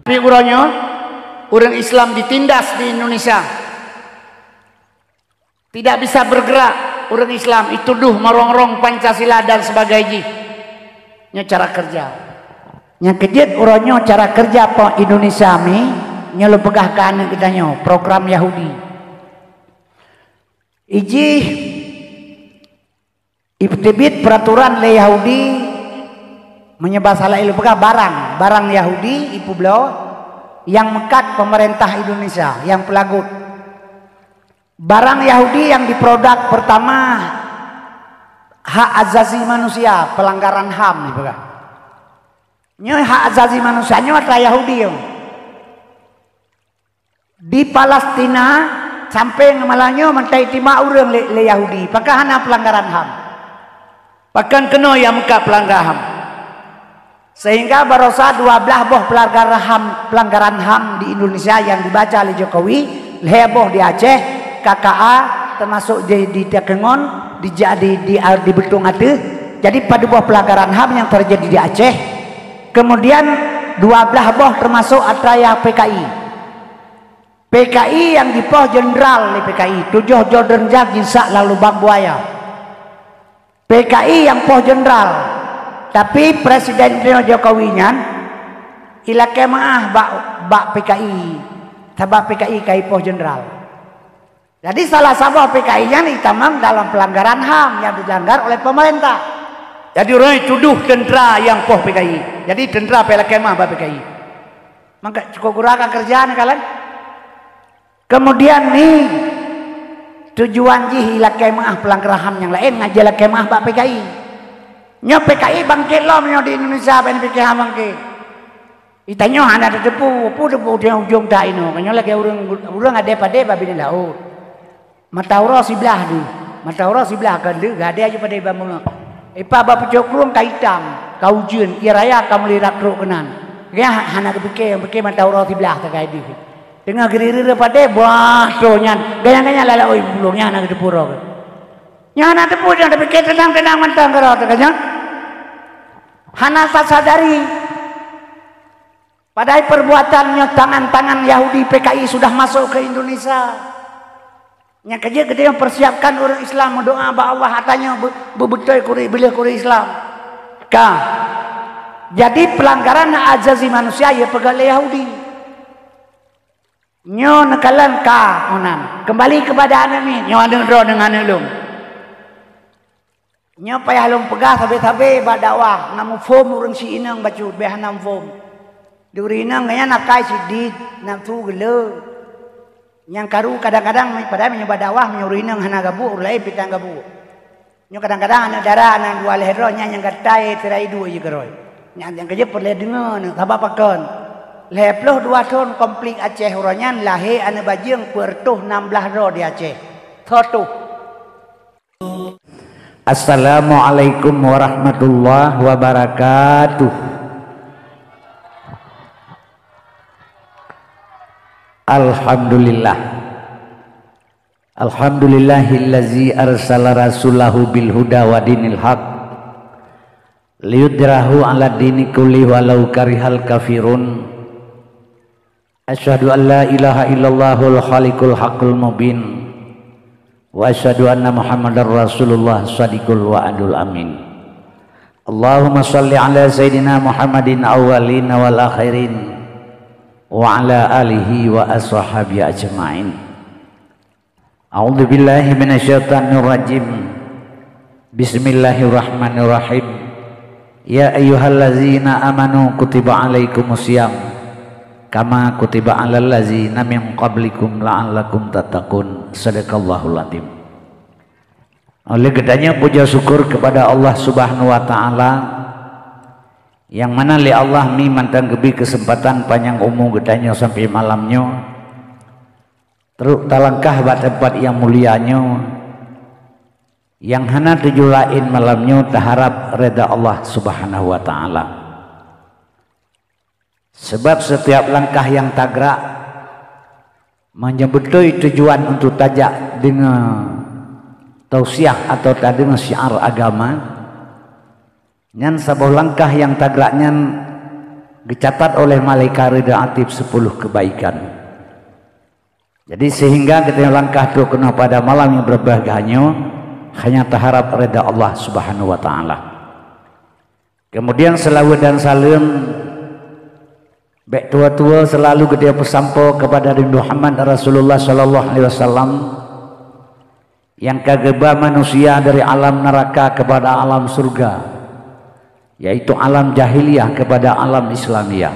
Tapi uranyo orang Islam ditindas di Indonesia. Tidak bisa bergerak orang Islam, dituduh merongrong Pancasila dan sebagainya. Nya cara kerja. Nya kejut uranyo cara kerja po Indonesia mi nya lu pegah kan kitanya program Yahudi. Iji ibtibit peraturan le Yahudi menyebab salah ilu pegah barang Yahudi ipu beliau yang mekat pemerintah Indonesia yang pelagut barang Yahudi yang diproduk pertama hak asasi manusia, pelanggaran HAM nih pegah nyoy hak asasi manusia nyoy adalah Yahudi yo. Di Palestina sampai ngemalanyo mentai tima urang le Yahudi pakahana pelanggaran HAM pakan kena yang muka pelanggaran HAM sehingga barosa 12 boh pelanggaran HAM di Indonesia yang dibaca oleh Jokowi heboh di Aceh KKA termasuk di Takengon di Betung Ade. Jadi pada boh pelanggaran HAM yang terjadi di Aceh kemudian 12 boh termasuk atraya PKI yang dipoh jenderal di PKI 7 Jordan Jagisa lalu Bang Buaya PKI yang poh jenderal. Tapi Presiden Jokowi nyan ila kemaah bak PKI sabab PKI kai poh jenderal. Jadi salah satu PKI nya ditamam dalam pelanggaran HAM yang dilanggar oleh pemerintah. Jadi orang tuduh tentara yang poh PKI. Jadi tentara pela kemah bak PKI. Maka cukup gurakan kerjaan kalian. Kemudian nih tujuan jih ila kemah pelanggaran HAM yang lain ngajala kemah bak PKI. Nyo PKI bangkit lo nyo di Indonesia ben PKI bangkit. Itanyo hana depu dia ujung dah ino. Kanyo lagi urang ada pada babi laut. Matauro sebelah di. Matauro sebelah kan de gade aja pada bamung. Ipa bab jokrung kaitam, kau jun iraya kamu lirat ro kenan. Ya hana kepikir matauro sebelah terkait di. Tengah geriri pada buah tonyan. Gaya-gaya lala oi bulungnya hana depu ro. Nya hana depu jangan pikir tenang mentang karo terkanya. Hana sadari padahal perbuatannya tangan-tangan Yahudi PKI sudah masuk ke Indonesia. Nya kerja gede mempersiapkan orang Islam doa ba Allah hatanya bebetul kuri Islam. Jadi pelanggaran hak asasi manusia ya pegal Yahudi. Nyo nekalan onan. Kembali kepada ane ni nyo ada ro dengan ulum. Nyo payah lom pegah sabe-sabe ba dakwah namu form urang si inang bacut beh nam form. Duri inang nya nakai sidit nam tu gele. Yang karu kadang-kadang pada menyebab dakwah menyuruh inang hana gabu ulai pitang gabu. Nyo kadang-kadang anak darah anak dua lehro nya yang gatai terai dua je geroi. Nya yang kerja perle dengar sabab pakon. Leploh 2 tahun komplit Aceh uranyan lahir anak bajing pertuh 16 ro di Aceh. Thotuh. Assalamualaikum warahmatullahi wabarakatuh. Alhamdulillah. Alhamdulillahillazi arsala rasulahu bil huda wa dinil haq liyudrahu ala dini kulli walau karihal kafirun. Asyhadu an la ilaha illallahul khaliqul haqqul mubin. Wa asyhadu anna Muhammadar Rasulullah shadiqul wa'adul amin. Allahumma shalli ala sayyidina Muhammadin awwalin wal akhirin wa ala alihi wa ashabihi ajmain. A'udzu billahi minasyaitonir rajim. Bismillahirrahmanirrahim. Ya ayyuhallazina amanu kutiba alaikumusiyam kama kutiba alal ladzina min qablikum la'allakum tattaqun. Sadaqallahul azim. Oleh karenanya puja syukur kepada Allah Subhanahu wa taala yang mana li Allah mi mantang gebi kesempatan panjang umur gedanya sampai malamnya terus talangkah bat tempat yang mulianya yang hana tujuh lain malamnya taharap reda Allah Subhanahu wa taala. Sebab setiap langkah yang tagrak menyebutkan tujuan untuk tajak dengan tausiah atau dengan syiar agama. Nyan sabuh langkah yang tagrak nyan dicatat oleh malaikat redatif 10 kebaikan. Jadi sehingga kita langkah tu kena pada malam yang berbahagia hanya terharap reda Allah Subhanahu wa taala. Kemudian selawat dan salam baik tua-tua selalu kita pesampo kepada Nabi Muhammad Rasulullah sallallahu alaihi wasallam yang kageba manusia dari alam neraka kepada alam surga, yaitu alam jahiliyah kepada alam Islamiyah,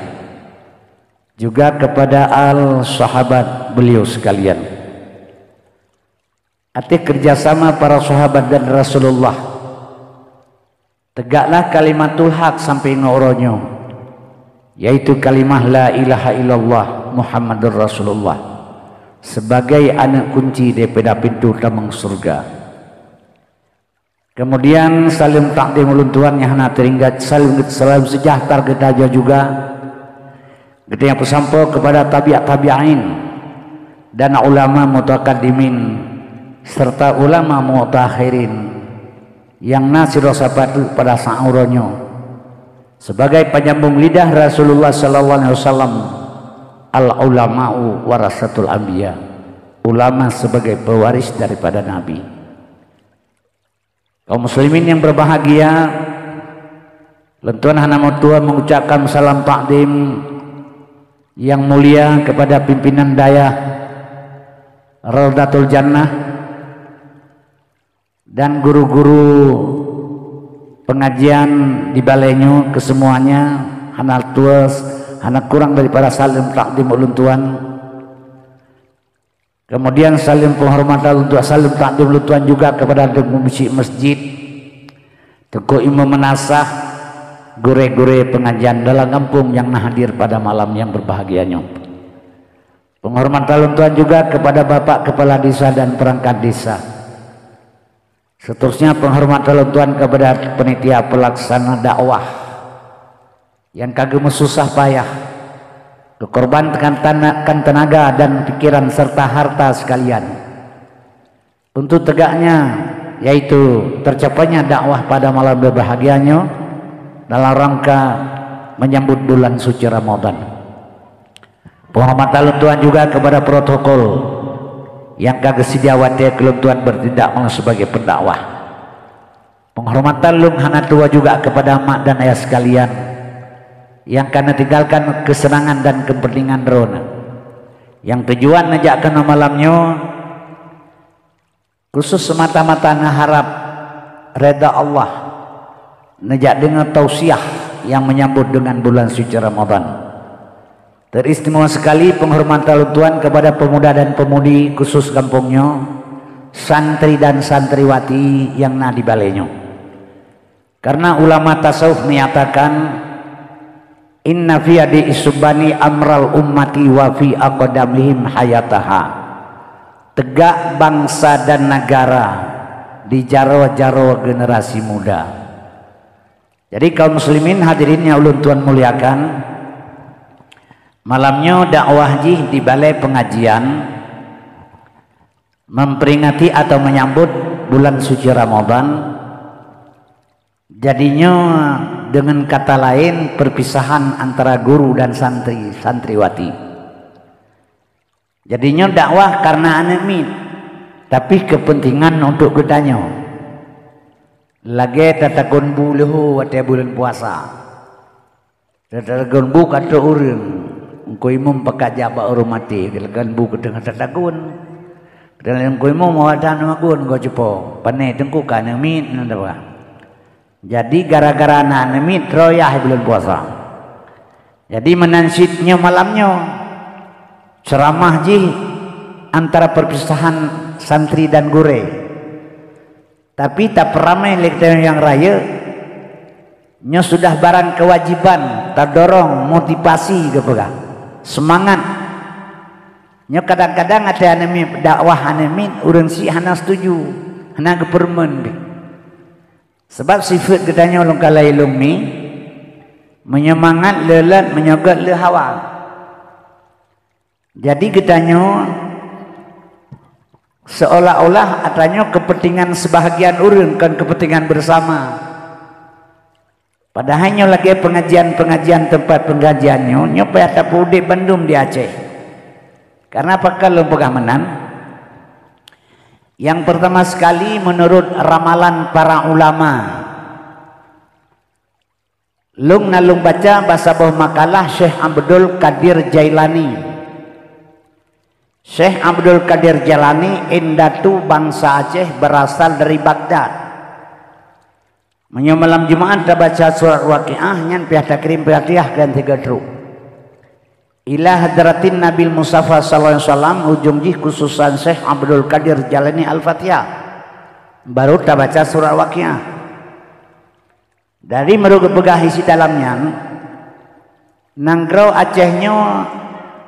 juga kepada al-sahabat beliau sekalian. Arti kerjasama para sahabat dan Rasulullah, tegaklah kalimatul haq sampai ngoronyo, yaitu kalimah la ilaha illallah Muhammadur Rasulullah sebagai anak kunci daripada pintu tamang surga. Kemudian salim takdim ulun Tuhan yang nak teringat salim sejahtera kita juga kita yang pesampo kepada tabi'in dan ulama mutakaddimin serta ulama mutakhirin yang nasir sabatu pada sa'uronyo sebagai penyambung lidah Rasulullah sallallahu alaihi wasallam. Al ulama'u warasatul anbiya, ulama sebagai pewaris daripada nabi. Kaum muslimin yang berbahagia, lentuan hana tua mengucapkan salam takdim yang mulia kepada pimpinan daya Raudatul Jannah dan guru-guru pengajian di balenyo kesemuanya. Hana tua hana kurang daripada salim takdim ulun Tuan. Kemudian salim penghormatan untuk salim takdim ulun Tuan juga kepada pengurus masjid, tokoh imam menasah, gure-gure pengajian dalam kampung yang hadir pada malam yang berbahagianya. Penghormatan ulun Tuan juga kepada Bapak Kepala Desa dan perangkat desa. Seterusnya penghormatan ulun Tuan kepada panitia pelaksana dakwah yang kagak susah payah kekorbankan tenaga dan pikiran serta harta sekalian untuk tegaknya, yaitu tercapainya dakwah pada malam berbahagianya dalam rangka menyambut bulan suci Ramadan. Penghormatan Tuhan juga kepada protokol yang kagak sediawati keluntuan bertindak sebagai pendakwah. Penghormatan lung hana tua juga kepada mak dan ayah sekalian yang karena tinggalkan kesenangan dan kepentingan drone yang tujuan najakkan malamnya khusus semata-mata harap reda Allah, najak dengan tausiah yang menyambut dengan bulan suci Ramadan. Teristimewa sekali penghormatan Tuhan kepada pemuda dan pemudi khusus kampungnya, santri dan santriwati yang na di balenyo. Karena ulama tasawuf menyatakan inna fi adi isubani amral ummati wa fi aqdamihim hayataha, tegak bangsa dan negara di jaro-jaro generasi muda. Jadi kaum muslimin hadirin yang ulun Tuhan muliakan, malamnya dakwah jih di balai pengajian memperingati atau menyambut bulan suci Ramadan. Jadinya dengan kata lain perpisahan antara guru dan santriwati. Jadinya dakwah karena anemit, tapi kepentingan untuk gedanya. Lagi tatakun buluh wate bulan puasa. Tatakun bu kata urun, engkau imam pakai jabak orang mati. Tatakun bu ketengah tatakun. Dalam engkau imam mau ada nama kun engkau cepo. Panai tengku kan anemit nanda bah. Jadi gara-gara anak anemit royah bulan puasa. Jadi menansidnya malamnya ceramah ji antara perpisahan santri dan gure. Tapi tak peramai lektor yang raya nya sudah barang kewajiban, terdorong motivasi kepada semangat. Nya kadang-kadang ada anemit dakwah anemit urang si hana setuju, hana kepermen. Sebab sifat katanya ulun kalai lumi menyemangat lelat menyogot le hawa. Jadi katanya seolah-olah adanya kepentingan sebahagian urang kan kepentingan bersama. Padahalnya lagi pengajian tempat pengajiannya nyopaya tapu di Bandung di Aceh. Karena apa kalau pegah menan? Yang pertama sekali menurut ramalan para ulama. Lung nalung baca bahasa bawah makalah Syekh Abdul Qadir Jailani. Syekh Abdul Qadir Jailani indatu bangsa Aceh berasal dari Baghdad. Malam Jumaat kita baca surat Waqiah nyan pihak kirim Fatihah dan 3 truk. Ila hadratin Nabi Mustafa sallallahu alaihi wasallam ujung jih khususan Syekh Abdul Qadir Jalani Al-Fatihah. Baru kita baca surat Waqiah. Dari merugi pegah isi dalamnya Nanggro Acehnya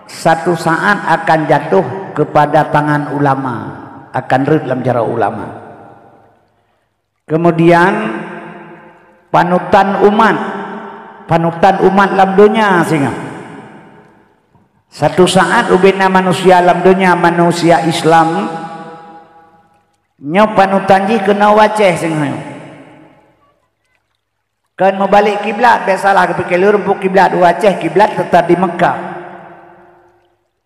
satu saat akan jatuh kepada tangan ulama, akan rid dalam cara ulama. Kemudian panutan umat dalam dunia sehingga satu saat ubina manusia dalam dunia manusia Islam nyo panutan ji kena waceh sehingga kan mau balik kiblat biasalah kepikir rumput kiblat waceh kiblat tetap di Mekah.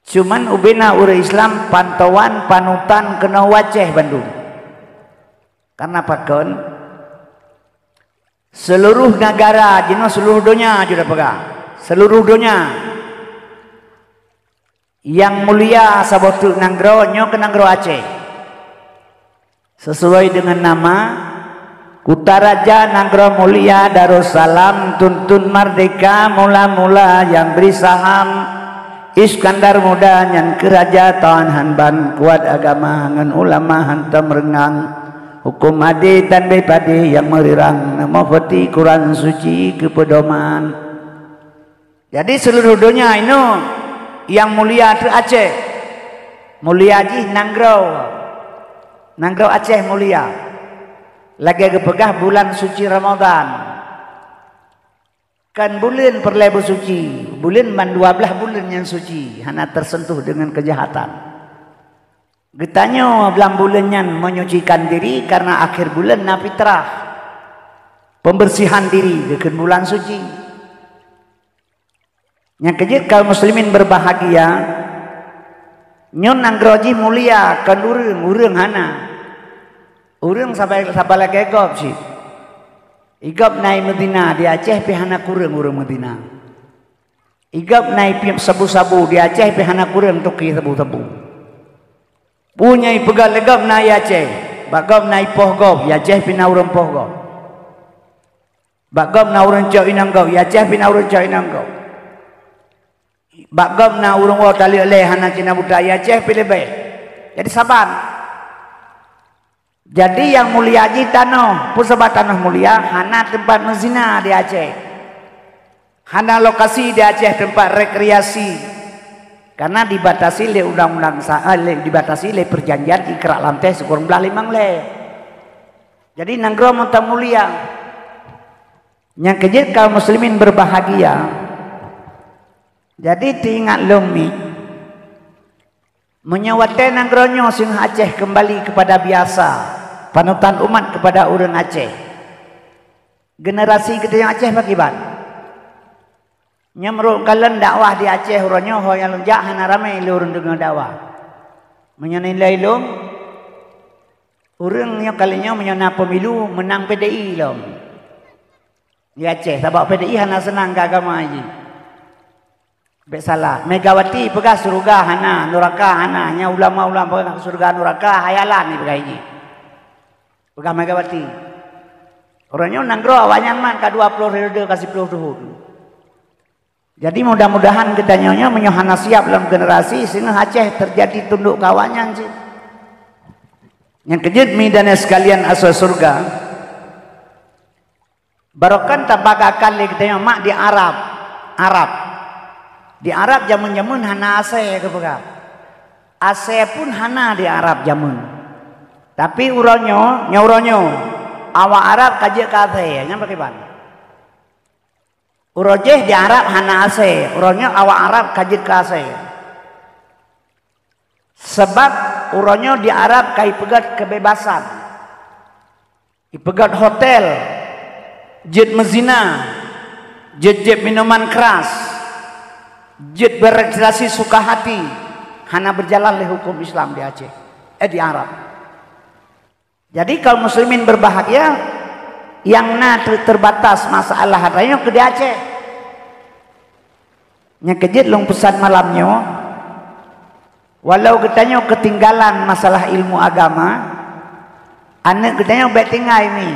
Cuman ubina orang Islam pantauan panutan kena waceh Bandung. Karena apa kan? Seluruh negara, jenis seluruh dunia sudah pegang. Seluruh dunia yang mulia sabotu Nanggro nyo ke Nanggro Aceh. Sesuai dengan nama Kutaraja Nanggro Mulia Darussalam tuntun merdeka mula-mula yang beri saham Iskandar muda yang keraja tahan hanban kuat agama hangan ulama hantam rengang hukum adi dan bepadi yang merirang nama peti Quran suci kepedoman. Jadi seluruh dunia ini yang mulia itu Aceh. Mulia ji Nanggro Aceh mulia. Lagi kepegah bulan suci Ramadan. Kan bulan perlebu suci. Bulan man 12 bulan yang suci. Hana tersentuh dengan kejahatan. Getanya bulan-bulannya menyucikan diri karena akhir bulan na fitrah. Pembersihan diri dengan bulan suci. Yang kejut kaum muslimin berbahagia. Nyon Nanggroji mulia kan urang hana. Urang sampai lagi egop sih. Igop naik Medina di Aceh pihana kurang urang Medina. Igop naik sabu-sabu di Aceh pihana kurang tuki sabu-sabu. Punya pegal legap na Aceh, bagam na pohgop, Aceh pina urang pohgop. Bagam na urang cau inanggop, Aceh pina urang cau inanggop. Bagam na urang wa tali leh hana cina buta, Aceh pilih baik. Jadi saban. Jadi yang mulia ji tanah, pusabat tanah mulia, hana tempat menzina di Aceh. Hana lokasi di Aceh tempat rekreasi. Karena dibatasi oleh undang-undang dibatasi oleh perjanjian ikrar lantai sekurang belah limang le. Jadi Nanggro monta mulia. Yang kejut kaum muslimin berbahagia. Jadi diingat lumi menyewate Nanggronyo sing Aceh kembali kepada biasa. Panutan umat kepada orang Aceh. Generasi kita yang Aceh bagaimana? Nyamruk kalian dakwah di Aceh uranyo yang lunjak hana ramai lurun dengan dakwah. Menyenilai lom urangnya kalinya menyana pemilu menang PDI lom. Di Aceh sebab PDI hana senang ke agama haji. Bek salah. Megawati pegah surga hana neraka hana nya ulama-ulama pegah surga neraka hayalan ni pegah haji. Pegah Megawati. Orangnya Nanggro awalnya man ka 20 periode kasih 10 tahun. Jadi mudah-mudahan kita nyonya menyohana siap dalam generasi sehingga Aceh terjadi tunduk kawannya sih. Yang kejut midana sekalian asal surga. Barokan tabaga kali kita mak di Arab. Di Arab jamun-jamun hana ase kepega. Ase pun hana di Arab jamun. Tapi uronyo awak Arab kajik kate nya bagaimana? Urojeh di Arab hana ase, uronyo awak Arab kajit ke ase. Sebab uronyo di Arab kai pegat kebebasan. Ipegat hotel. jet mezina, jet minuman keras, jet berekreasi suka hati, hana berjalan oleh hukum Islam di Aceh, di Arab. Jadi kaum muslimin berbahagia yang terbatas masalah hatanya ke di Aceh. Yang kejut long pesan malamnya, walau katanya ketinggalan masalah ilmu agama, anak katanya baik tinggal ini.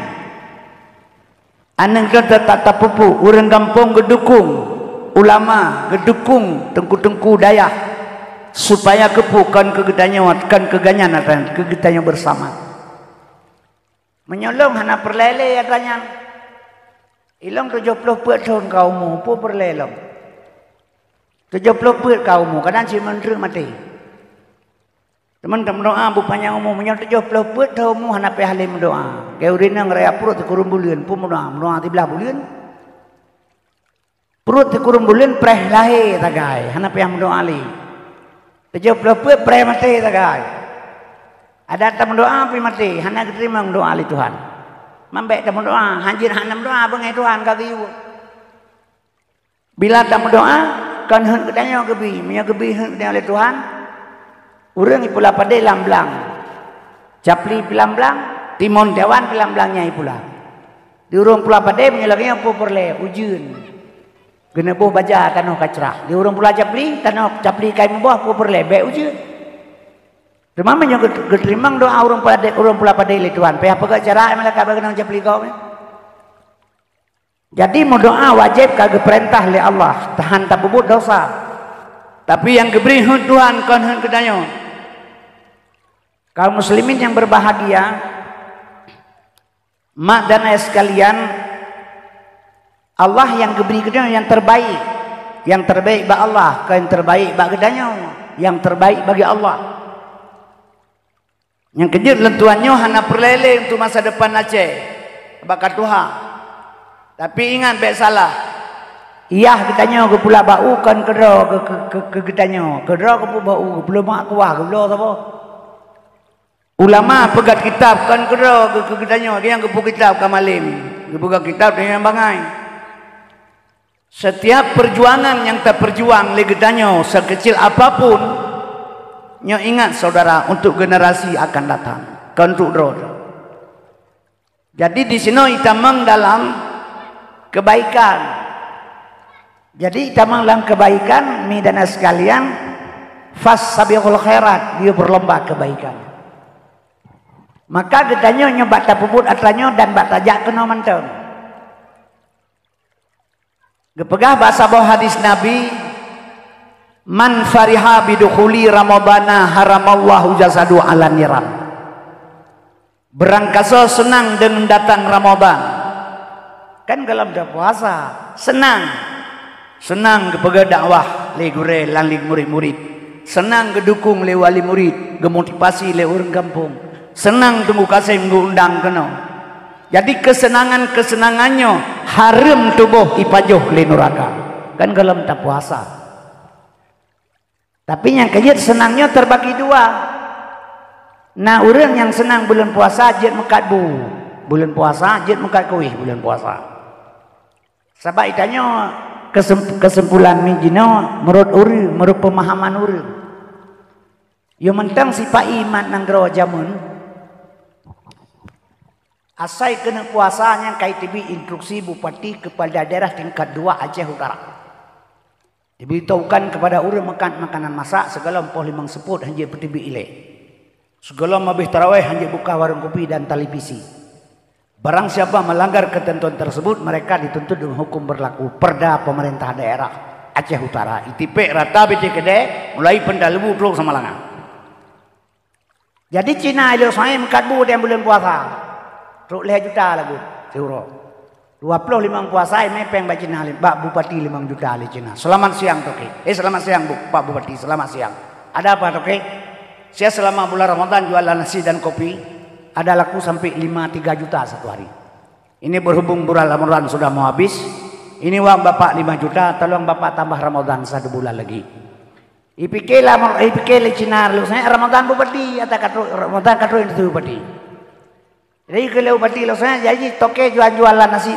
Anak kita tak pupu, orang kampung gedukung, ulama gedukung tengku-tengku dayah supaya kepukan kegedanya kan keganyan dan kegedanya bersama. Menyolong hana perlele ya kanyan. Ilong 70 tahun kaummu pu perlelong. 70 kaummu kadang si menteri mati. Teman-teman doa bupanya umum menyol 70 tahunmu hana pe halim doa. Ke urina ngarea perut kurum bulian pu doa ti belah bulian. Perut kurum bulian preh lahe tagai hana pe doa ali. 70 preh mati tagai. Ada teman doa pi mati hana diterima doa ali Tuhan. Mambek teman doa hanjir hanam doa bengai Tuhan kagiu. Bila teman doa kan hen kedanya gebi, minyak gebi hen kedanya oleh Tuhan. Urang ipula pada lamblang. Capli pilamblang, timon dewan pilamblangnya ipula. Di urang pula pada menyelagnya apa perle ujun. Gena boh baja tanah kacrah. Di urang pula capli tanah capli kai membah apa perle be ujun. Demamanya getrimang doa urang pula pada oleh Tuhan. Pe apa gak cara mereka bagenang capli kau ni? Jadi mau doa wajib kagak perintah oleh Allah, tahan tak bubut dosa. Tapi yang diberi Tuhan kan hen kedanya. Kaum muslimin yang berbahagia, mak dan ayah sekalian, Allah yang diberi kedanya yang terbaik bagi Allah, yang terbaik bagi kedanya, yang terbaik bagi Allah. Yang kejut lentuannya hana perlele untuk masa depan Aceh, bakat Tuhan. Tapi ingat baik salah. Iyah kitanya ke pula bau kan kedra ke kitanya. Kedra ke pula bau ke pula mak kuah ke pula apa? Ulama pegat kitab kan kedra ke kitanya yang ke kitab ke malim. Ke pegat kitab dengan bangai. Setiap perjuangan yang tak perjuang le kitanya sekecil apapun, nyo ingat saudara untuk generasi akan datang. Kan untuk drod. Jadi di sini kita dalam kebaikan. Jadi tamang dalam kebaikan midana sekalian fasabiqul khairat, dia berlomba kebaikan. Maka gedanya nyoba tapubut atlanyo dan batajak kena manteng. Gepegah bahasa bawah hadis Nabi, man fariha bidukhuli ramadana haramallahu jasadu ala niram. Berangkasa senang dengan datang Ramadan. Kan kalau dah puasa senang kepada dakwah le gure lan le murid-murid, senang kedukung le wali murid, gemotivasi le orang kampung, senang tunggu kasih mengundang kena. Jadi kesenangannya haram tubuh ipajuh le neraka. Kan kalau tak puasa. Tapi yang kejut senangnya terbagi dua. Nah orang yang senang bulan puasa jet mekat bulan puasa jet mekat kuih bulan puasa. Sebab itanya kesimpulan mijino menurut pemahaman uri. Yo mentang sifat iman nang gero jamun. Asai kena puasanya kai tibi instruksi bupati kepada daerah tingkat 2 Aceh Utara. Diberitahukan kepada uri makan makanan masak segala empoh limang seput hanya petibi ile. Segala mabih tarawih hanya buka warung kopi dan televisi. Barang siapa melanggar ketentuan tersebut, mereka dituntut dengan hukum berlaku perda pemerintah daerah Aceh Utara. ITP rata BCKD mulai pendalebu terus sama langan. Jadi Cina ilo saya mengkatbu yang bulan puasa. Teruk 5 juta lagu. Seuro. 25 puasa ini peng bak Cina Pak Bupati 5 juta le Cina. Selamat siang toke. Selamat siang Pak Bupati, selamat siang. Ada apa toke? Saya selama bulan Ramadan jualan nasi dan kopi. Ada laku sampai 3 juta satu hari. Ini berhubung bulan Ramadan sudah mau habis. Ini uang bapak 5 juta, tolong bapak tambah Ramadan 1 bulan lagi. IPK Cina lu saya Ramadan bupati atau Ramadan katro itu bupati. Jadi kalau bati lo saya jadi toke jualan nasi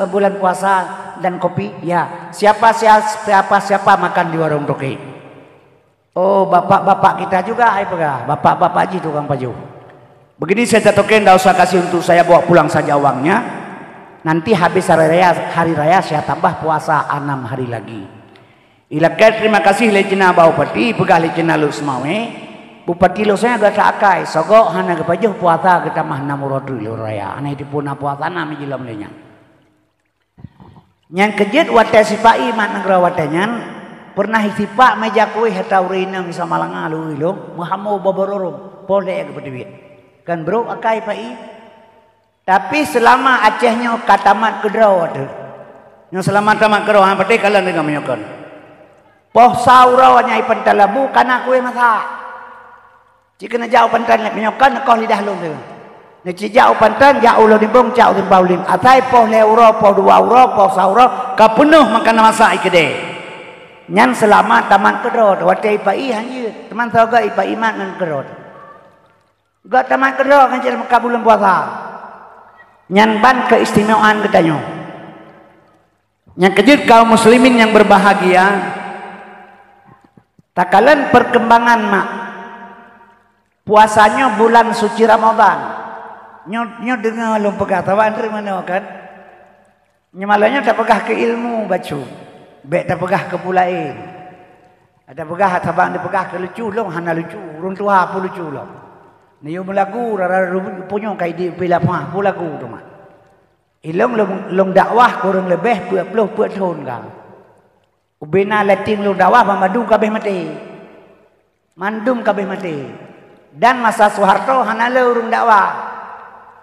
bulan puasa dan kopi. Ya, siapa makan di warung toke. Oh, bapak-bapak kita juga, bapak-bapak haji tukang baju. Begini saya toke, ndak usah kasih untuk saya bawa pulang saja uangnya. Nanti habis hari raya saya tambah puasa 6 hari lagi. Ilakai terima kasih lecina bau pati, pegah lecina lu semawe. Bupati lo saya gak sakai, sogok hana kepajuh puasa kita mah namurodu lo raya. Aneh dipuna puasa nami jilam lenya. Yang kejut wadah sipai mak negara wadanyan pernah sipak meja kue hetaurina misa malanga lu ilung muhamu babororong boleh kepada duit. Kan bro akai pai. Tapi selama Acehnya katamat kedraw ada. Yang selama tamat kedraw han pati kalian dengan menyokon. Poh saurau nyai pentalabu kana kue masak. Jika nak jauh pantan nak menyokan nak kau lidah long tu. Nak jauh pantan jauh lo dibong jauh timbau lim. Atai poh euro, poh 2 euro, poh 1 euro, kapenuh makan masak ikede. Nyan selamat taman kerod. Watai ipai hanya teman sahaja ipai iman dengan kerod. Gak taman kerod kan jadi makan bulan puasa. Nyan ban keistimewaan katanya. Yang kejut kaum muslimin yang berbahagia. Takalan perkembangan mak. Puasanya bulan suci Ramadan. Nyo dengar lu pegah tawan dari mana kan? Nyemalanya tak pegah ke ilmu baca. Bek tak pegah ke pulain. Ada pegah tabang dia pegah ke lucu long hana lucu. Urun tua pun lucu long. Ni yo melagu rara punya kai di pila pah pun lagu tu mah. Ilong long dakwah kurang lebih 20 tahun kan. Ubena letting long dakwah mamadu kabeh mati. Mandum kabeh mati. Dan masa Soeharto hanale urung dakwah.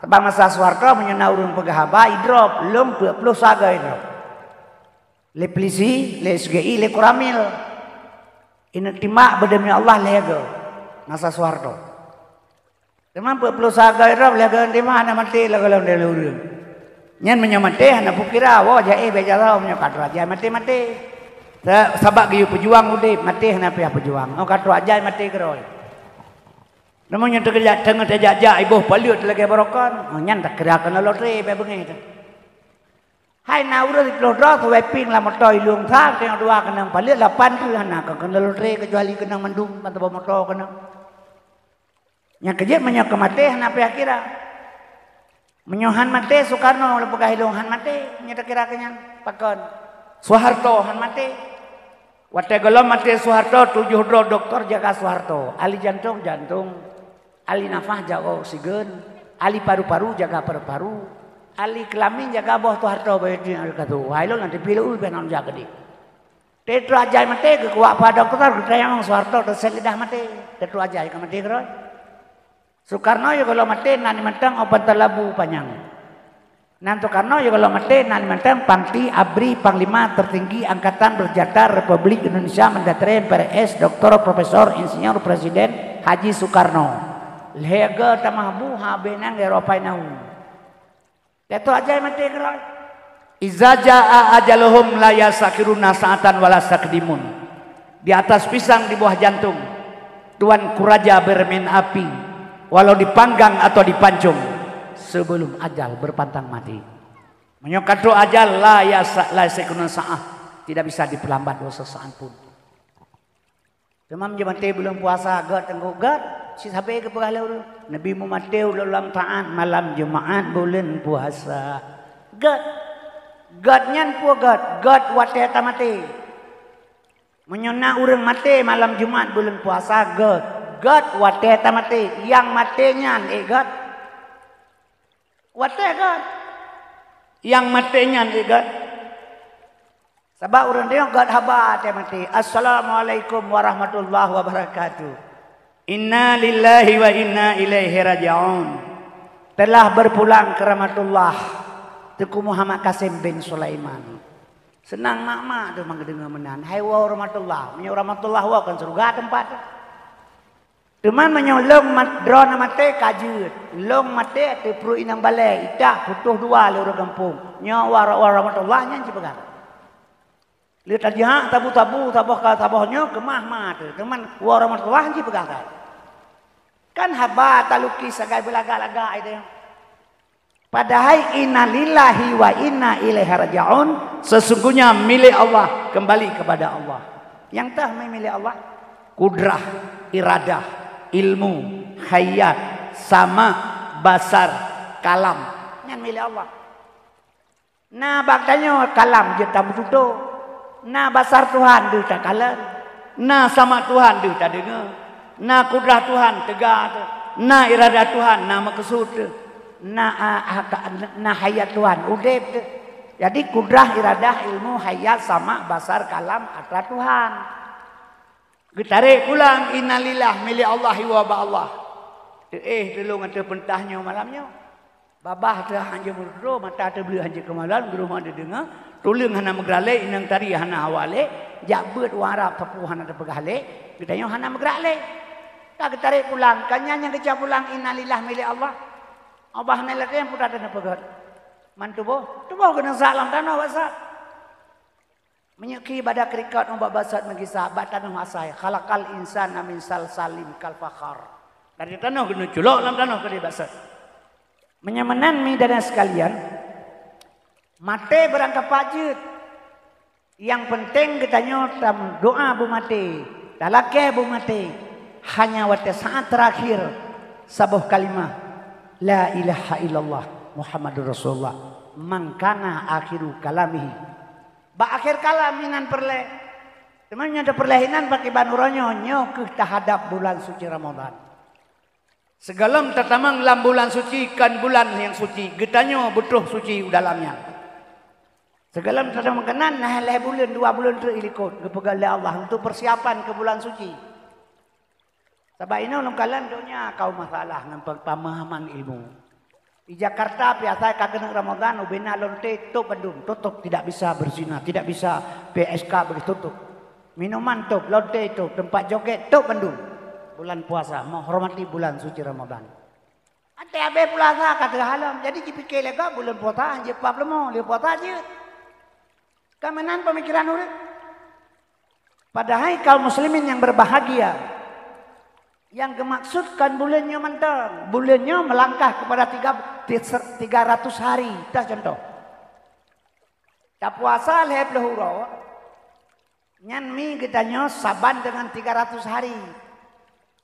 Sebab masa Soeharto menyena urung pegahaba idrop lom 20 saga idrop. Le polisi, le SGI, le Koramil. Ini timak berdemi Allah lego. Masa Soeharto. Teman 20 saga idrop lego timak hana mati lego lom de urung. Nyan menyamate hana pukira wo jae beja tau menyokatu aja mati. Sabak giyu pejuang udah mati hana pihak pejuang. Oh katu aja mati keroi. Namanya terkejak tengah terjajak ibu paliut lagi barokan. Nyan tak kerakan lotre be bengi tu. Hai na urut lodro tu weping la motor ilung tha tengok dua kenang paliut 8 tu hana ka kena lotre kecuali kenang mandum atau motor kenang. Nya kejak menyo ke mate hana pe akira. Menyohan mate Soekarno lepegah ilung han mate nya tak kira kenyan pakon. Soeharto han mate. Wate golom mate Soeharto 7 doktor jaga Soeharto. Ahli jantung. Ali nafas jaga oksigen, ali paru-paru jaga paru-paru, ali kelamin jaga bawah tu harta bayi kata, wah lo nanti pilih benar jaga di. Tetu aja mati ke kuat pada dokter kita yang Soeharto terselidah mati, tetu aja yang mati keroi. Soekarno juga kalau mati nani mentang obat talabu panjang. Nanti Soekarno juga kalau mati nani mentang Pangti Abri Panglima tertinggi Angkatan Bersenjata Republik Indonesia Mendatari MPRS Dr. Profesor Insinyur Presiden Haji Soekarno. Lega tamahbu habenan Eropa nau. Tetu aja mati keroi. Iza jaa ajaluhum la yasakiruna sa'atan wala sakdimun. Di atas pisang di bawah jantung. Tuan Kuraja bermain api walau dipanggang atau dipancung sebelum ajal berpantang mati. Menyokatu ajal la yasakiruna sa'ah. Tidak bisa diperlambat sesaat pun. Demam jemate bulan puasa God tengok God si sampai ke pegala Nabi Muhammad dalam taat malam Jumaat bulan puasa God nyan pu God wate tamate menyona urang mate malam Jumaat bulan puasa God wate tamate yang mate nyan God wate God yang mate nyan God. Sebab orang dia God haba mati. Assalamualaikum warahmatullahi wabarakatuh. Inna lillahi wa inna ilaihi raji'un. Telah berpulang ke rahmatullah Tuku Muhammad Qasim bin Sulaiman. Senang mak-mak tu mendengar menan. Hai wa rahmatullah. Menyo rahmatullah wa kan surga tempat. Teman menyo long mat drone mate kajut. Long mate te pru inang balai itak putuh dua le orang kampung. Nyo wa rahmatullah nyan cipegat. Lihat aja tabu-tabu tabohnya kemah-mah tu. Teman warahmatullah ji pegang. Kan haba taluki sagai belaga-laga itu. Padahal inna lillahi wa inna ilaihi raji'un. Sesungguhnya milik Allah, kembali kepada Allah. Yang tah milik Allah, kudrah, iradah, ilmu, hayat, sama, basar, kalam. Yang milik Allah. Nah baktanya kalam je tak bertutup. Nah basar Tuhan dia tak kalam. Nah sama Tuhan dia tak dengar. Na kudrah Tuhan tegak, na iradah Tuhan na maksud, na hayat Tuhan udep. Jadi kudrah, iradah, ilmu, hayat sama basar kalam atra Tuhan. Getarik pulang innalillah milik Allah wa ba Allah. Dulu ngata pentahnya malamnya. Babah teh hanje murdo mata teh beli hanje kemalan guru mah dengar. Tuling hana megrale inang tari hana awale, jak beut warap tapu hana teh pegale, ditanya hana megrale. Tak tarik pulang, kanya yang kecap pulang innalillah milik Allah. Abah nilai yang putar dan pegat. Mantu boh, tu boh kena salam tanah basat. Menyuki badak krikat ombak basat mengisah bat tanah asai. Khalaqal insan amin salim kal fakhar. Dari tanah kena culok dalam tanah kena basat. Menyamanan mi dan sekalian. Mate berangkat pajut. Yang penting kitanya doa bu mate. Talake bu mate. Hanya pada saat terakhir sebuah kalimat la ilaha illallah Muhammadur Rasulullah mangkana akhiru kalamihi ba akhir kalaminan perle temannya ada perlehinan pakai banuranyo nyo tahadap bulan suci Ramadan segalam tatamang dalam bulan suci kan bulan yang suci getanyo butuh suci dalamnya segalam tatamang kenan nah leh bulan 2 bulan tu ilikut kepegal Allah untuk persiapan ke bulan suci. Sebab ini orang kalian dunia kau masalah dengan pemahaman ilmu. Di Jakarta biasa kagak Ramadan ubena lonte tutup Bandung tutup tidak bisa berzina, tidak bisa PSK begitu tutup. Minuman tutup, lonte tutup, tempat joget tutup Bandung. Bulan puasa menghormati bulan suci Ramadan. Ada abe puasa kata halam. Jadi dipikir lega bulan puasa anje problemo, lihat puasa aja. Kemenan pemikiran urip. Padahal kaum muslimin yang berbahagia yang dimaksudkan bulannya mantap, bulannya melangkah kepada 300 hari. Dah contoh. Tak puasa leh pelahuro. Nyan mi kitanya saban dengan 300 hari.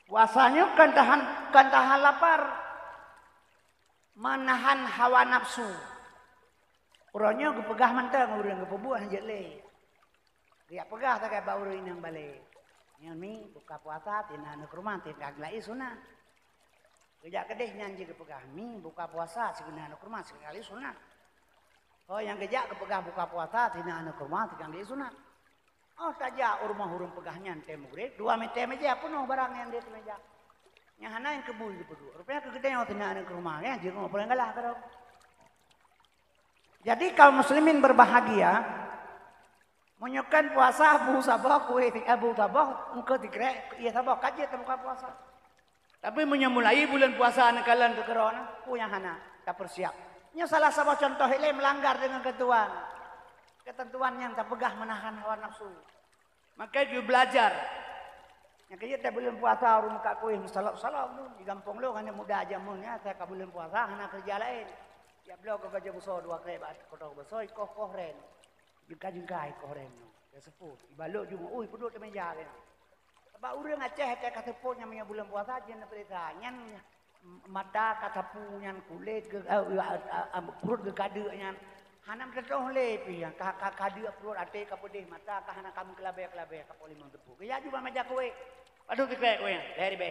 Puasanya kan tahan lapar. Menahan hawa nafsu. Urangnya kepegah mantap, urang kepebuah je le. Dia pegah tak kaya bauru inang balik. Yang mi buka puasa tina anak rumah tina aglai sunat. Kerja kedeh nyanyi kepegah mi buka puasa segala anak rumah sekali sunat. Oh yang kerja kepegah buka puasa tina anak rumah sekali sunat. Oh saja rumah hurung pegahnya ente murid 2 meja penuh barang yang di meja. Yang hana yang kebul di pedua. Rupanya kegedean tina anak rumah ya jadi mau pulang galah kalau. Jadi kaum muslimin berbahagia. Menyukan puasa bu sabah kue bu sabah engkau dikrek ia sabah kaji buka puasa. Tapi menyemulai bulan puasa anak kalian ke kerana punya hana tak persiap. Nya salah satu contoh ini melanggar dengan ketentuan yang tak pegah menahan hawa nafsu. Maka dia belajar. Yang kaya tak bulan puasa orang muka kue salah lu di kampung lu hanya muda aja munnya saya ke bulan puasa hana kerja lain. Ya beliau ke kerja besar 2 kali bat kota besar koh ren. Jengka-jengkai koreng ya sepuh ibalok juga ui pedut te meja ke sebab urang Aceh teh kata punya bulan puasa aja na perita nyan mata kata punyan kulit ke perut ke kade nyan hanam tedoh le pi kade perut ate ka pedih mata ka hana kamu kelabe ka polimang tepu ya juga meja kowe aduh dikrek kowe dari be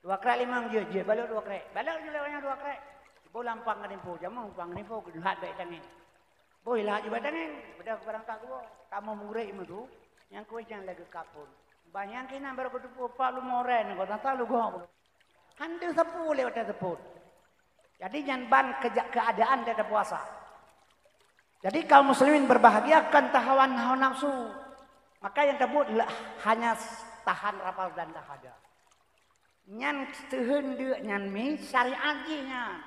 2 krek 5 je balok 2 krek balok je lewanya 2 krek bo lampang ngadimpo jamu pang nimpo kuduhat baik tangin boy lah ibadah ni, pada barang tak gua, kamu murid itu, yang kau jangan lagi kapun. Banyak kena baru kudu pak lu moren, kau tak tahu gua. Hantu sepuh lewat tersebut. Jadi jangan ban keadaan tidak puasa. Jadi kaum muslimin berbahagia kan tahawan hawa nafsu. Maka yang tersebut hanya tahan rapal dan tahada. Nyan sehendak nyan mi syariat nya.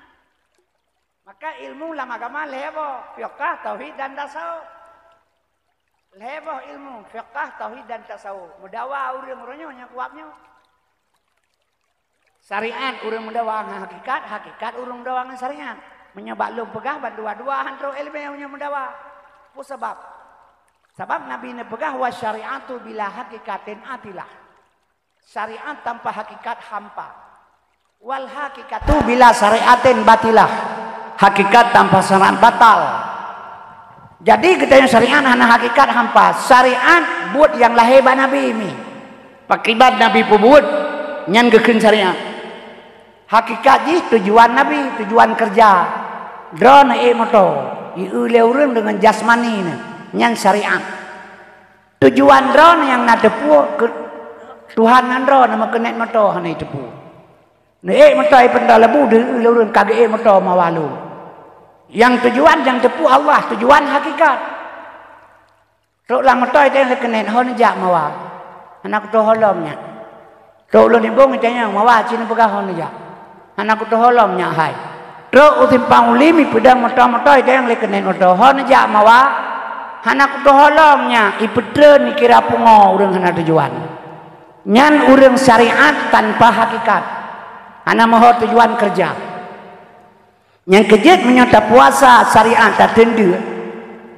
Maka ilmu lama agama lewo, fiqh, tauhid dan tasawuf. Lewo ilmu, fiqh, tauhid dan tasawuf. Mudawa urang-urangnya nya kuatnya. Syariat urang mendawang hakikat, hakikat urang mendawang syariat. Menyebab lu pegah dua-dua antara ilmu yang mendawa. Apa sebab? Sebab Nabi ni pegah wa syariatu bila hakikatin atilah. Syariat tanpa hakikat hampa. Wal hakikatu bila syariatin batilah. Hakikat tanpa syariat batal. Jadi kita yang syariat hanya hakikat hampa. Syariat buat yang lahir ba Nabi ini. Pakibat Nabi pun buat nyan gekeun syariat. Hakikat ji tujuan Nabi, tujuan kerja. Drone moto, ieu urang dengan jasmani ni, nyan syariat. Tujuan drone yang nak depu ke Tuhan nandro nama kenet moto hanai depu. Ni moto ai penda lebu de urang kage moto mawalu. Yang tujuan yang depu Allah, tujuan hakikat. Tok lang moto ai teh kenet hon jak mawa. Anak tu holomnya. Tok lu ni bong tanya mawa cina pegah hon jak. Anak tu holomnya hai. Tok utimpang ulimi pedang moto-moto itu yang lekenen moto hon jak mawa. Anak tu holomnya ipedre ni kira pungo urang hana tujuan. Nyan urang syariat tanpa hakikat. Hana maho tujuan kerja. Yang kejut menyota puasa syariat tak tendu.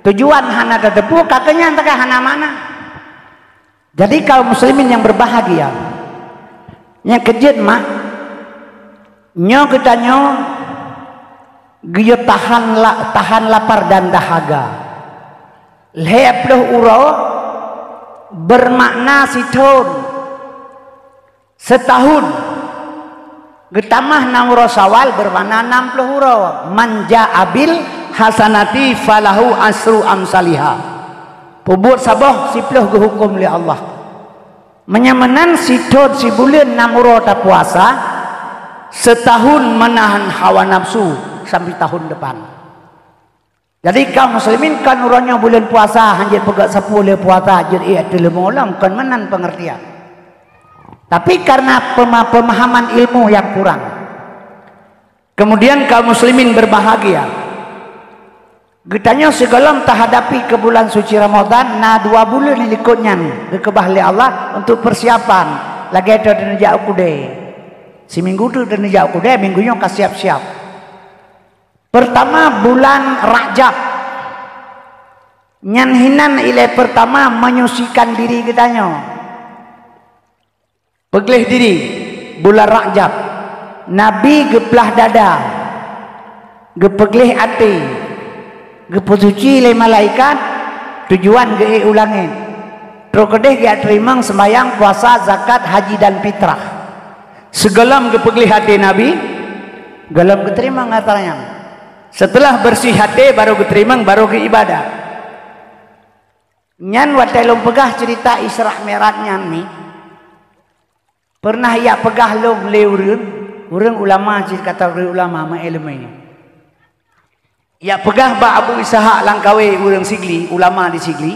Tujuan hana tetepu kakenya entah hana mana. Jadi kaum muslimin yang berbahagia. Yang kejut mak nyo kita nyo giyo tahan lapar dan dahaga. Leploh uro bermakna setahun. Getamah nang uro sawal bermakna 60 uro. Manja abil hasanati falahu asru amsaliha. Pubur sabah siploh gehukum li Allah. Menyamanan sithon si bulan 6 uro ta puasa. Setahun menahan hawa nafsu sampai tahun depan. Jadi kaum muslimin kan urangnya bulan puasa hanjir pegak 10 puasa jadi ia telemolang kan menan pengertian. Tapi karena pemahaman ilmu yang kurang. Kemudian kaum muslimin berbahagia. Getanya segalam tak hadapi ke bulan suci Ramadan na 2 bulan ikutnya ke bahli Allah untuk persiapan. Lagi ada denjak kude. Si minggu tu denjak kude minggunya ka siap-siap. Pertama bulan Rajab. Nyanhinan ilai pertama menyucikan diri kitanya. Pegelih diri bulan Rajab. Nabi geplah dada. Gepegelih hati. Gepesuci ilai malaikat. Tujuan ge ulangin. Terus kedeh ge terimang sembayang puasa zakat haji dan fitrah. Segelam gepegelih hati Nabi. Gelam keterima ngataranya. Setelah bersih hati baru keterima baru ke ibadah. Nyan watai lom pegah cerita Isra Mi'rajnya ni. Pernah ia pegah lom urang ulama kata ulama ma ilmu ini. Ia pegah ba Abu Ishaq Langkawi urang Sigli, ulama di Sigli.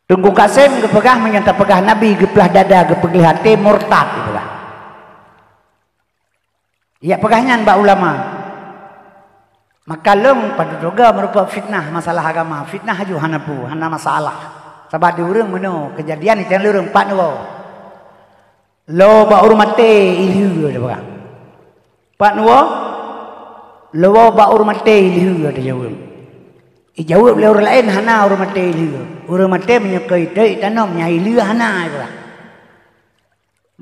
Tunggu Kasim ke pegah menyata pegah Nabi geplah dada gepegah hati murtad pegah. Ia pegahnya ba ulama. Maka lem pada juga merupakan fitnah masalah agama. Fitnah haju hanapu, hana masalah. Sebab di urang meno kejadian itu yang urang pat no. Lo ba urmate ilhu ada bang. Pat no. Lo ba urmate ilhu ada jawab. Jawab le orang lain hana urmate ilhu. Urmate menyukai dei tanam nya ilhu hana bang.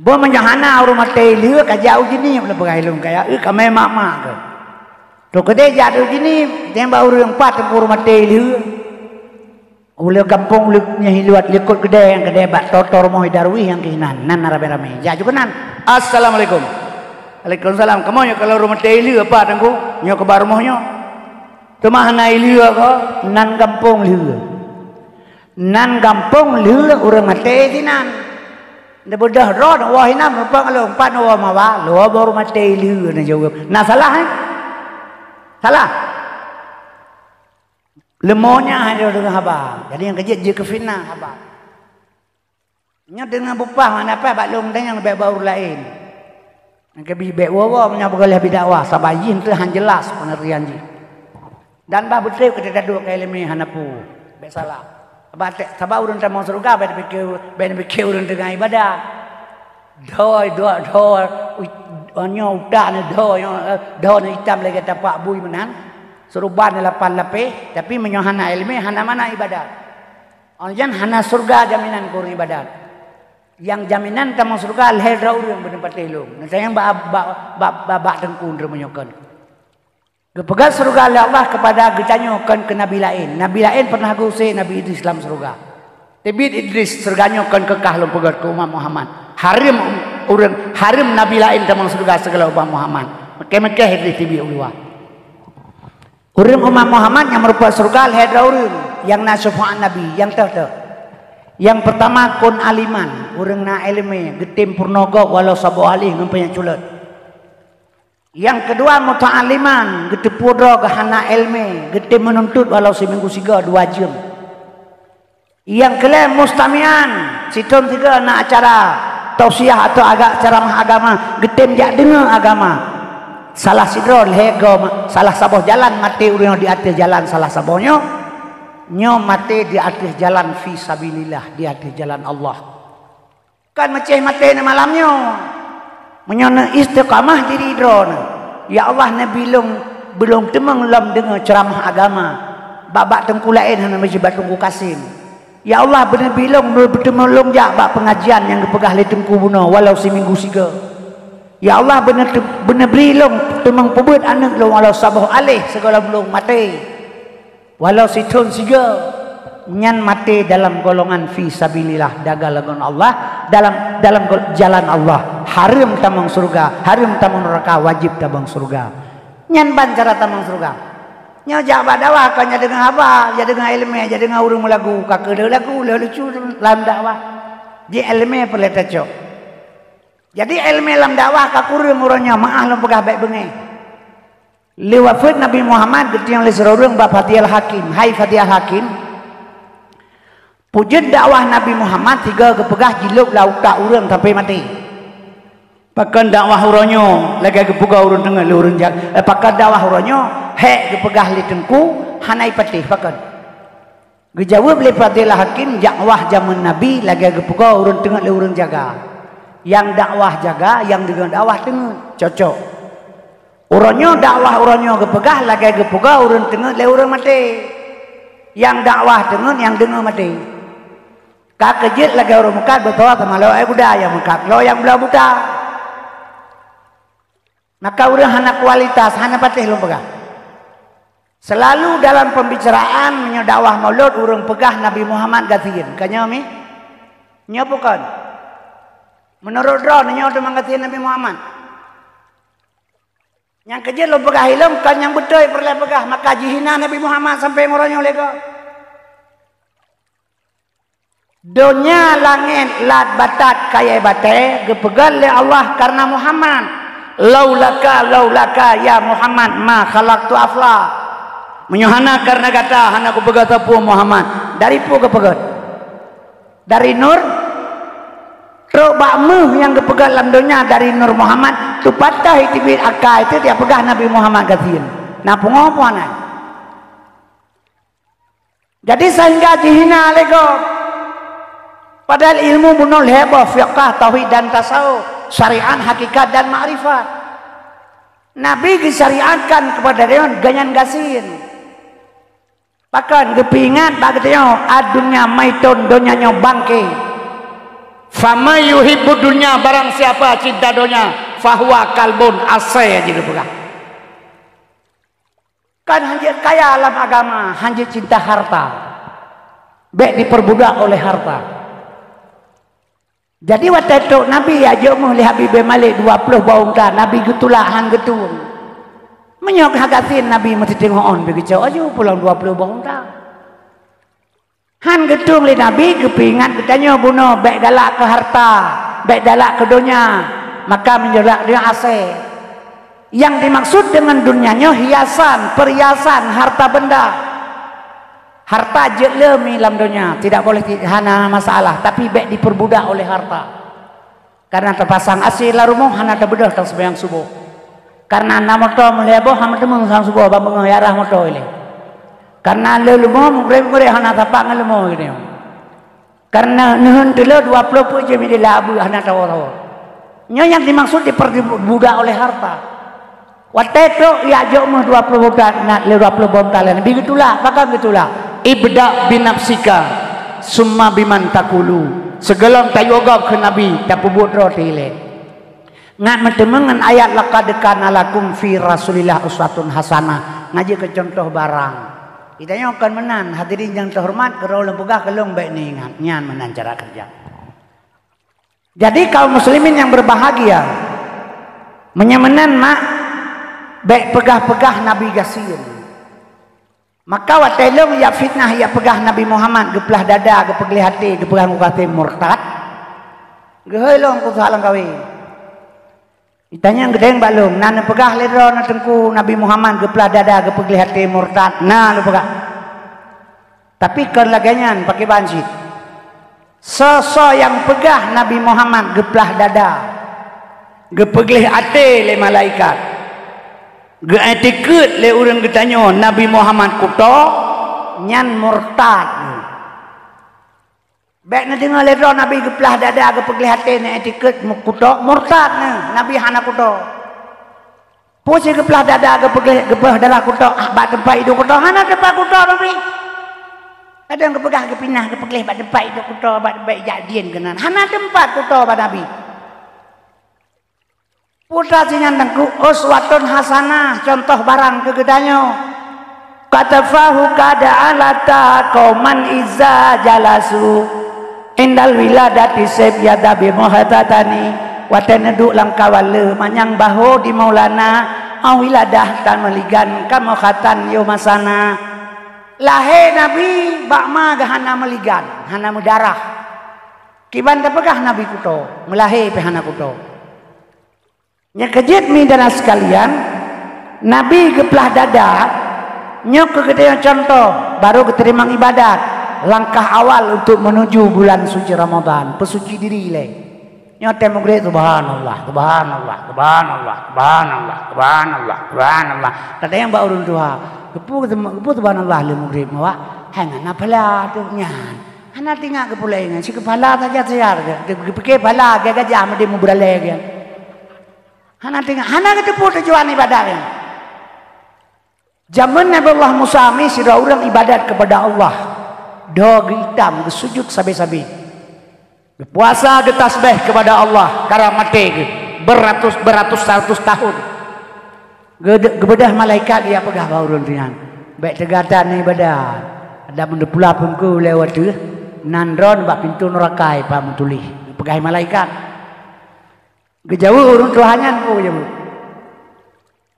Bo menjahana urmate ilhu kajau gini le bang ilmu kaya kame mama ke. Tok kedai jatuh gini, tembak urang 4 tempur mati liu. Ule kampung luknya hiluat likut kedai yang kedai bak totor moh darwi yang kehinan nan rame-rame. Ja juga nan. Assalamualaikum. Waalaikumsalam. Kamu nyo kalau rumah teh liu apa tangku? Nyo ke bar mohnya. Temah na liu ko nan kampung liu. Nan kampung liu urang mati dinan. Nda bodah ro wah hinam rupa kalau 4 no mawa, lo baru mati liu na jawab. Nah salah salah. Lemonya hanya dengan haba. Jadi yang kejut je ke fitnah haba. Nya dengan bupah mana apa baklum dan yang lebih baru lain. Yang kebi bek wawa nya boleh bidakwah sabayin tu han jelas pengertian ji. Dan bah betul kita duduk ke ilmu hanapu. Bek salah. Sabar urun ta mau surga ben pikir urun dengan ibadah. Onyo utak ni do ni hitam lagi tapak bui menan. Suruban lapan lapeh tapi menyohana ilmi hana mana ibadat. Onjan hana surga jaminan kur ibadat. Yang jaminan tamang surga alhera urang benempat elong. Nanti yang bak tengkun remenyokan. Gepegat surga Allah kepada gecanyokan ke nabi lain. Nabi lain pernah guse Nabi Idris dalam surga. Nabi Idris surganyokan kekah lom pegat ke umat Muhammad. Harim nabi lain tamang surga segala umat Muhammad. Mekeh Idris tibi ulwa. Urang umat Muhammad yang merupakan surga alhera urang yang nasufaan nabi yang teh. Yang pertama kun aliman, urang na ilmu, getim purnogo walau sabo alih ngampanya culut. Yang kedua muta'aliman, getim purno gahana ilmu, getim menuntut walau seminggu 3 2 jam. Yang kelima mustamian, siton 3 na acara tausiah atau ceramah agama, getim jak dengar agama. Salah sidrol hego salah saboh jalan mati urang di atas jalan salah sabohnya. Nyo mati di atas jalan fi sabilillah, di atas jalan Allah. Kan macam mati na malamnya. Menyana istiqamah diri drone. Ya Allah Nabi belum temang lam dengar ceramah agama. Babak tengkulain hana masjid Tungku Kasim. Ya Allah benar bilong bertemu long jak bak pengajian yang dipegah le tengku buno walau seminggu 3. Ya Allah benar bilong temang pebut anak lo walau sabuh alih segala belum mati. Walau situn 3 nyan mati dalam golongan fi sabilillah dagalagon Allah dalam jalan Allah. Harim tamang surga, harim tamang neraka, wajib tamang surga. Nyan ban cara tamang surga. Nya jak dakwah kan nya dengan apa? Ya dengan ilmu, ya dengan urang lagu, kakeu lagu lucu dalam dakwah. Di ilmu perlu tacok. Jadi ilmu dalam dakwah ka kurang urangnya maah lom pegah baik bengai. Lewafat Nabi Muhammad getiang le serorong ba Fatihul Hakim. Hai Fatihul Hakim. Pujen dakwah Nabi Muhammad 3 kepegah jiluk lauta urang sampai mati. Pakan dakwah uronyo lagi kepegah urang tengah le urang jag. Pakan dakwah uronyo hek kepegah le tengku hanai patih pakan. Gejawab le Fatihul Hakim dakwah zaman Nabi lagi kepegah urang tengah le urang jaga. Yang dakwah jaga, yang dengan dakwah tengah cocok. Uronyo dakwah uronyo kepegah lagi kepegah urang tengah le urang mati. Yang dakwah tengah yang dengar mati. Kak kejit lagi urang mekat betul sama lo budaya mekat lo yang belah buta. Maka urang hana kualitas hana patih lo pegah. Selalu dalam pembicaraan menyodakwah maulud urang pegah Nabi Muhammad gatiin. Kanya mi? Nya bukan. Menurut ro nya udah manggatiin Nabi Muhammad. Yang kerja lo pegah ilmu kan yang betul perlu pegah maka jihina Nabi Muhammad sampai ngorongnya lego. Dunia langit lat batat kaya bate gepegal le Allah karena Muhammad. Laulaka ya Muhammad ma khalaqtu afla. Menyohana karena kata hana ku pegat tapu Muhammad. Dari pu kepegat. Dari nur Rok bakmu yang kepegat dalam dunia dari Nur Muhammad tu patah itibit akal itu dia pegah Nabi Muhammad katiin. Nah pengopo anak. Jadi sehingga dihina lego. Padahal ilmu bunul heboh fiqh tauhid dan tasawuf, syariat hakikat dan ma'rifat. Nabi disyariatkan kepada dia ganyan gasin. Bahkan kepingat bagatnya adunya maiton donyanya bangke. Fama yuhibbu dunya barang siapa cinta dunia fahuwa kalbun asai aja dipegang. Kan hanjir kaya alam agama, hanjir cinta harta. Baik diperbudak oleh harta. Jadi waktu itu Nabi aja mau lihat Habib Malik 20 baung ta Nabi getulah han getul. Menyok hagatin Nabi mesti tengok on begitu aja pulang 20 baung ta. Han getung li Nabi kepingan katanya bunuh baik dalak ke harta, baik dalak ke dunia, maka menjelak dia ase. Yang dimaksud dengan dunianya hiasan, perhiasan, harta benda. Harta jelemi dalam dunia, tidak boleh hana masalah, tapi baik diperbudak oleh harta. Karena terpasang asih la rumah hana terbedah tang sembahyang subuh. Karena nama to meleboh hama temung sang subuh bambang yarah moto ini. Karena lelumah mungkin hana tapak ngelumah gini. Karena nuhun dulu 20 pun je mili labu hana tawa-tawa. Nya yang dimaksud diperbudak oleh harta. Wateto ya jomah 20 bulan nak 20 bontalan. Begitulah, maka begitulah. Ibda binafsika summa biman takulu. Segelam tayoga ke Nabi tak pubut roti le. Ngat mentemengan ayat laqad kana lakum fi Rasulillah uswatun hasanah. Ngaji ke contoh barang. Kitanya akan menan hadirin yang terhormat kalau lempegah kelong baik ni ingat nyan menan cara kerja. Jadi kaum muslimin yang berbahagia menyemenan mak baik pegah-pegah Nabi Gasir. Maka watelong ya fitnah ya pegah Nabi Muhammad geplah dada gepegli hati gepegah ngukati murtad. Gehelong ku salang kawi. Itanya gedeng balung nana pegah ledro na tengku Nabi Muhammad geplah dada gepegli hati murtad. Nah lu pegah. Tapi kan laganyan pakai banjir. Sosok yang pegah Nabi Muhammad geplah dada gepegli hati le malaikat. Geetikut le urang getanyo Nabi Muhammad kuto nyan murtad. Baik na dengar le Nabi geplah dada gepegli hati ne etikut kuto murtad ne Nabi hana kuto. Pusi geplah dada gepegli dada kuto bak tempat itu kuto hana tempat kuto Nabi. Kadang gepegah gepinah gepegli bak tempat itu kuto bak baik jadian kenan hana tempat kuto bak Nabi. Putra sinyan tengku uswatun hasanah contoh barang kegedanyo katafahu kada alata qauman izza jalasu indal wiladati sabyada bi muhatatani watanadu langkawale manyang baho di maulana awiladah tan meligan kamukhatan yomasana lahe nabi bakma gahana meligan hana mudarah kiban tepegah nabi kuto melahe pehana kuto. Nya kejit midana sekalian Nabi geplah dada nyok kegedean contoh baru keterima ibadat langkah awal untuk menuju bulan suci Ramadan pesuci diri le nyote mugre subhanallah subhanallah subhanallah subhanallah subhanallah subhanallah tadi yang ba urun tua gepu subhanallah le mugre mawa hangana pala tu nyan hana tinggal kepulai ngan si kepala saja siar ke pala gajah mesti mubrale ge hana tinggal hana keteput tujuan ibadah kan. Zaman Nabi Allah Musa sira urang ibadat kepada Allah. Do hitam sujud sabi-sabi. Puasa ge tasbih kepada Allah kara mate ge beratus tahun. Gebedah malaikat dia pegah baurun rian. Baik tegatan ibadat. Ada mendepula pungku lewat tu nandron bak pintu neraka pa mentulih. Pegah malaikat. Gejauh urun tuhanyan po ya bu.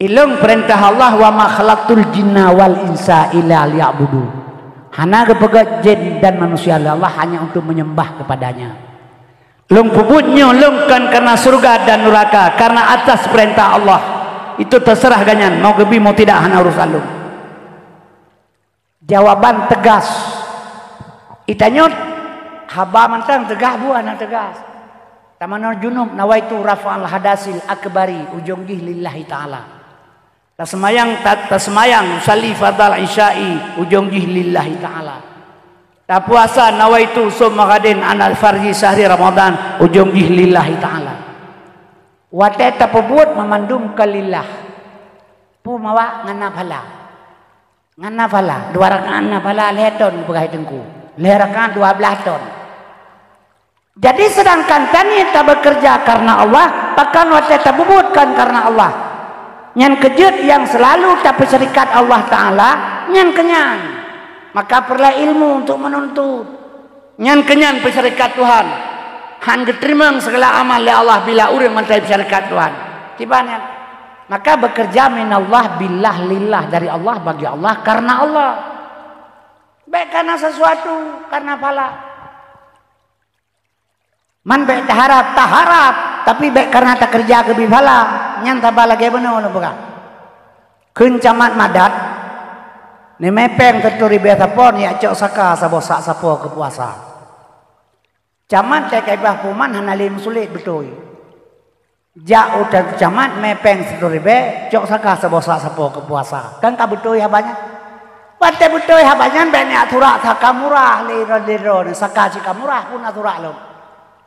Ilung perintah Allah wa ma khalaqtul jinna wal insa illa liya'budu. Hana kepegat jin dan manusia Allah hanya untuk menyembah kepadanya. Lung puputnya lungkan karena surga dan neraka karena atas perintah Allah. Itu terserah ganyan mau gebi mau tidak hana urusan lung. Jawaban tegas. Itanyot haba mantang tegah bu anak tegas. Tamanul junub nawaitu rafa'al hadasil akbari ujung jih lillahi ta'ala. Tasmayang sali fardal isya'i ujung jih lillahi ta'ala. Ta puasa nawaitu summa gadin anal farji sahri Ramadan ujung jih lillahi ta'ala. Wate tapubut memandum kalillah. Pu mawa ngana phala. Ngana phala 2 rakaat ngana phala leton pegah tengku. Le rakaat 12 ton. Jadi sedangkan tani tak bekerja karena Allah, bahkan wate tak bubutkan karena Allah. Nyan kejut yang selalu tak berserikat Allah Ta'ala, nyan kenyan. Maka perlah ilmu untuk menuntut. Nyan kenyan berserikat Tuhan. Han geterimang segala amal oleh Allah bila urang mantai berserikat Tuhan. Tibanya. Maka bekerja minallah billah lillah dari Allah bagi Allah karena Allah. Baik karena sesuatu, karena pala. Man baik taharap tapi baik karena tak kerja ke bifala nyan tabala ge bener ono buka keun camat madat ni mepeng teturi biasa pon ya cok saka sabosak sapo ke puasa camat teh kai bah puman hanalim sulit betul ja udah camat mepeng teturi be cok saka sabosak sapo ke puasa kan ka betul ya banyak pate betul ya banyak be ni atura sakamurah liro saka sikamurah pun atura lo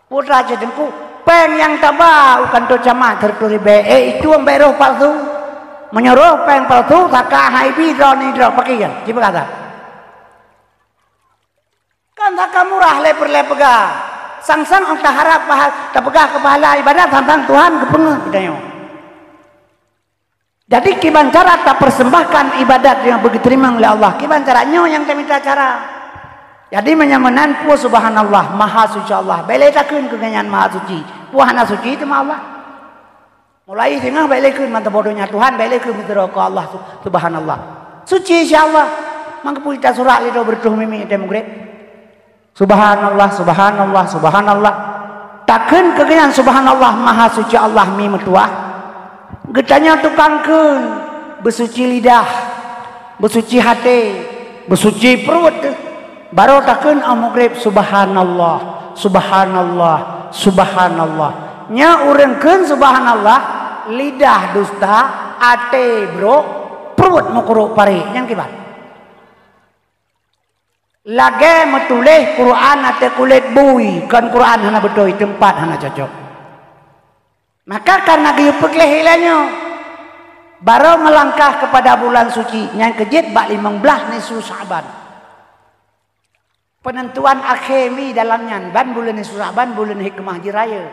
putra jadengku Peng yang tabah bukan tu camat terturibe. Itu yang beroh palsu. Menyuruh peng palsu taka haibi drone pakai kan. Coba kata. Kan taka murah leper-lepega. Sang-sang orang tak harap tak pegah ke pahala ibadat tentang Tuhan kepengeh katanya. Jadi kiban cara tak persembahkan ibadat yang begitu terima oleh Allah. Kiban caranya yang kita minta cara. Jadi menyamanan puas subhanallah maha suci Allah. Belai takun keganyan maha suci. Puahana suci itu maha Allah. Mulai tengah belai kun mantap bodohnya Tuhan. Belai kun mitro ke Allah subhanallah. Suci insyaallah. Mangkepu kita surat itu bertuh mimi itu mugrib. Subhanallah, subhanallah, subhanallah. Takkan keganyan subhanallah maha suci Allah mi metuah. Getanya tukangkeun bersuci lidah, bersuci hati, bersuci perut. Baru takkan amugrib subhanallah, subhanallah, subhanallah. Nya urengkeun subhanallah, lidah dusta, ate bro, perut mukuruk pari. Yang kibat. Lage metuleh Quran ate kulit bui, kan Quran hana betul tempat hana cocok. Maka karena giyupek lehilannya, baru melangkah kepada bulan suci. Yang kejit bak 15 nisu Sa'ban. Penentuan akhir dalamnya ban bulan Sa'ban bulan hikmah jiraya.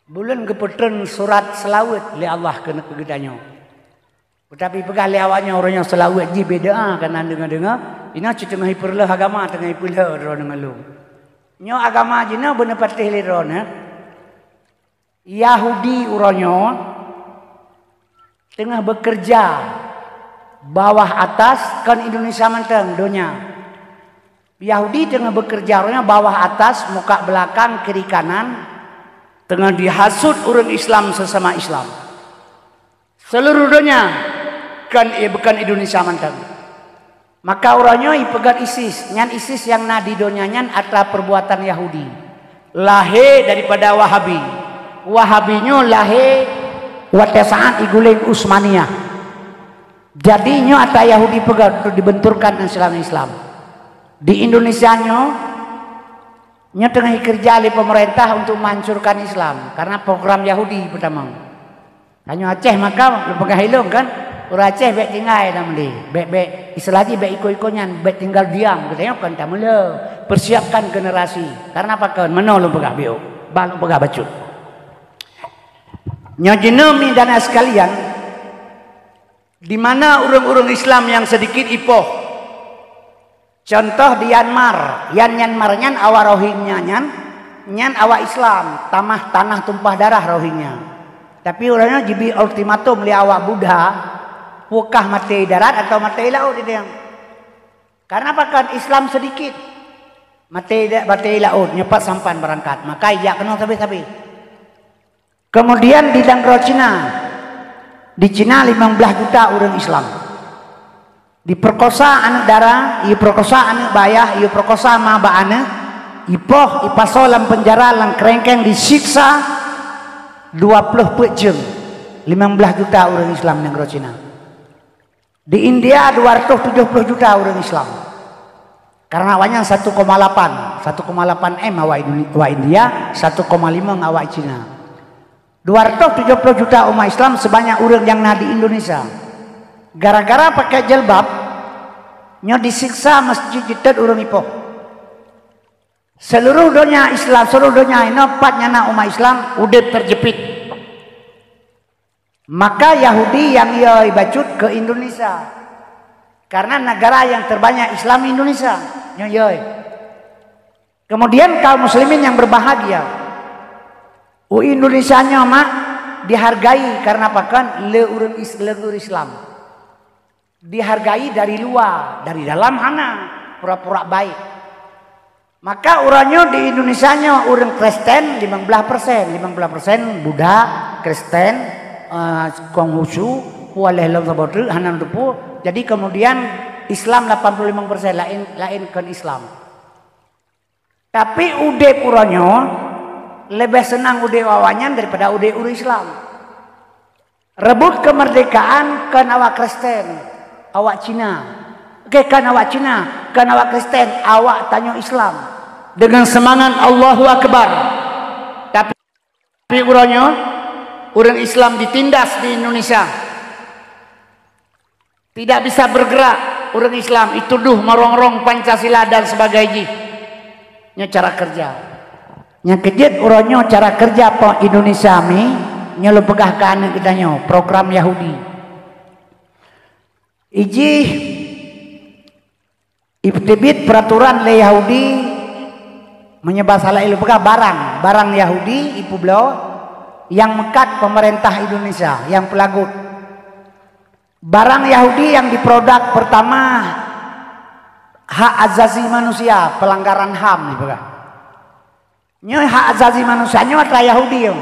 Bulan kepetren surat selawat li Allah kena kegedanya. Tetapi pegah li awaknya orangnya selawat ji beda kan dengar-dengar. Ina tengah hiperlah agama tengah hiperlah ro dengan lu. Nyo agama jina bener patih li ro na. Yahudi orangnya tengah bekerja bawah atas kan Indonesia manteng dunia. Yahudi tengah bekerja orangnya bawah atas, muka belakang, kiri kanan, tengah dihasut orang Islam sesama Islam. Seluruh dunia kan bukan Indonesia mantap. Maka orangnya ipegat ISIS, nyan ISIS yang nadi dunia nyan adalah perbuatan Yahudi. Lahir daripada Wahabi. Wahabinya lahir watesaan iguling Utsmaniyah. Jadinya ada Yahudi pegat untuk dibenturkan Islam. Di Indonesia nya tengah kerja oleh pemerintah untuk menghancurkan Islam karena program Yahudi pertama. Hanya Aceh maka lepegah hilung kan, orang Aceh baik tinggal dalam di, baik istilahnya baik ikut-ikutnya, baik tinggal diam. Katanya kan tak mula persiapkan generasi. Karena apa kan? Mana lepegah biu, bang lepegah bacut. Nya jenemi dan sekalian, di mana orang-orang Islam yang sedikit ipoh. Contoh di Myanmar, Myanmar awa Rohingya nyan awa Islam, tanah tumpah darah Rohingya. Tapi orangnya jibi ultimatum li awa Buddha, pukah mati darat atau mati laut itu yang. Karena apa kan Islam sedikit, mati laut nyepat sampan berangkat, maka ya kena sabi-sabi. Kemudian di Dangro Cina, di Cina 15 juta orang Islam. Diperkosa anak darah, diperkosa anak bayah, diperkosa maba anak, ipoh ipaso dalam penjara, dalam kerengkeng disiksa 20 jam. 15 juta orang Islam yang Cina. Di India 270 juta orang Islam. Karena awalnya 1,8 M awak India, 1,5 awak Cina. 270 juta umat Islam sebanyak orang yang ada di Indonesia. Gara-gara pakai jilbab, nyo disiksa masjid jidat urang ipoh. Seluruh dunia Islam, seluruh dunia ini patnya na umat Islam udah terjepit. Maka Yahudi yang ia bacut ke Indonesia. Karena negara yang terbanyak Islam Indonesia. Nyo kemudian kaum muslimin yang berbahagia. Indonesia nya mak dihargai karena apa kan le urang Islam. Dihargai dari luar, dari dalam hana pura-pura baik. Maka orangnya di Indonesia nya orang Kristen 15%, Buddha, Kristen, Konghucu, Waleh Sabotu, Hanan Tupu. Jadi kemudian Islam 85%, lain kan Islam. Tapi udah orangnya lebih senang udah wawanyan daripada udah Islam. Rebut kemerdekaan kan awak Kristen. Awak Cina, kan awak Cina, kan awak Kristen, awak tanya Islam dengan semangat Allahu Akbar. Tapi Tapi uronyo orang Islam ditindas di Indonesia. Tidak bisa bergerak orang Islam, dituduh merongrong Pancasila dan sebagainya. Nya cara kerja. Nya kejut uronyo cara kerja po Indonesia mi nya lo pegah kan kita nyo program Yahudi. Iji ibtibit peraturan le Yahudi menyebab salah ilu pegah barang Yahudi ipu beliau yang mekat pemerintah Indonesia yang pelagut barang Yahudi yang diproduk pertama hak asasi manusia, pelanggaran HAM nih pegah nyo hak asasi manusia nyo atra Yahudi yo.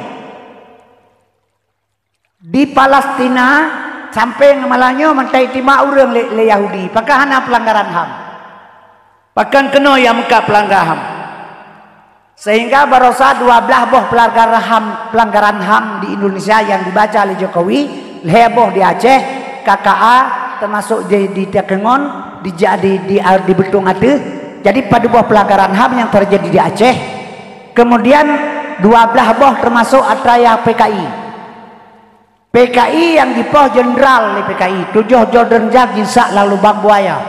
Di Palestina sampai ngemalanyo mentai tima urang le Yahudi pakah hana pelanggaran HAM pakan keno yang mekat pelanggaran HAM. Sehingga barosa 12 boh pelanggaran HAM di Indonesia yang dibaca oleh Jokowi, heboh di Aceh, KKA termasuk di Tekengon, di Betung Ate. Jadi pada boh pelanggaran HAM yang terjadi di Aceh. Kemudian 12 boh termasuk atraya PKI. PKI yang dipoh jenderal di PKI, 7 Jordan Jagi sak lalu bak buaya.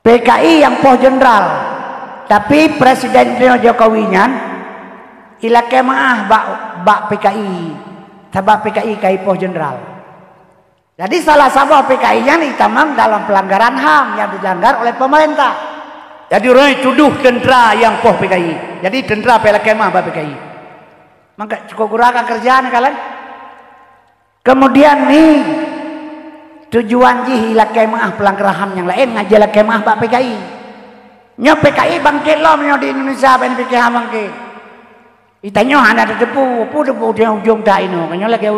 PKI yang poh jenderal. Tapi Presiden Jokowi nyan ila kemaah bak PKI sabab PKI kai pos jenderal. Jadi salah satu PKI nyan ditamang dalam pelanggaran HAM yang dilanggar oleh pemerintah. Jadi orang tuduh tentara yang poh PKI. Jadi tentara pela kemah bak PKI. Maka cukup gurakan kerjaan kalian. Kemudian nih tujuan jih ila kemah pelanggaran HAM yang lain ngajak kemah bak PKI. Nyo PKI bangkit lo nyo di Indonesia ben PKI bangkit. Itanyo hana depu dia ujung tak ino. Kanyo lagi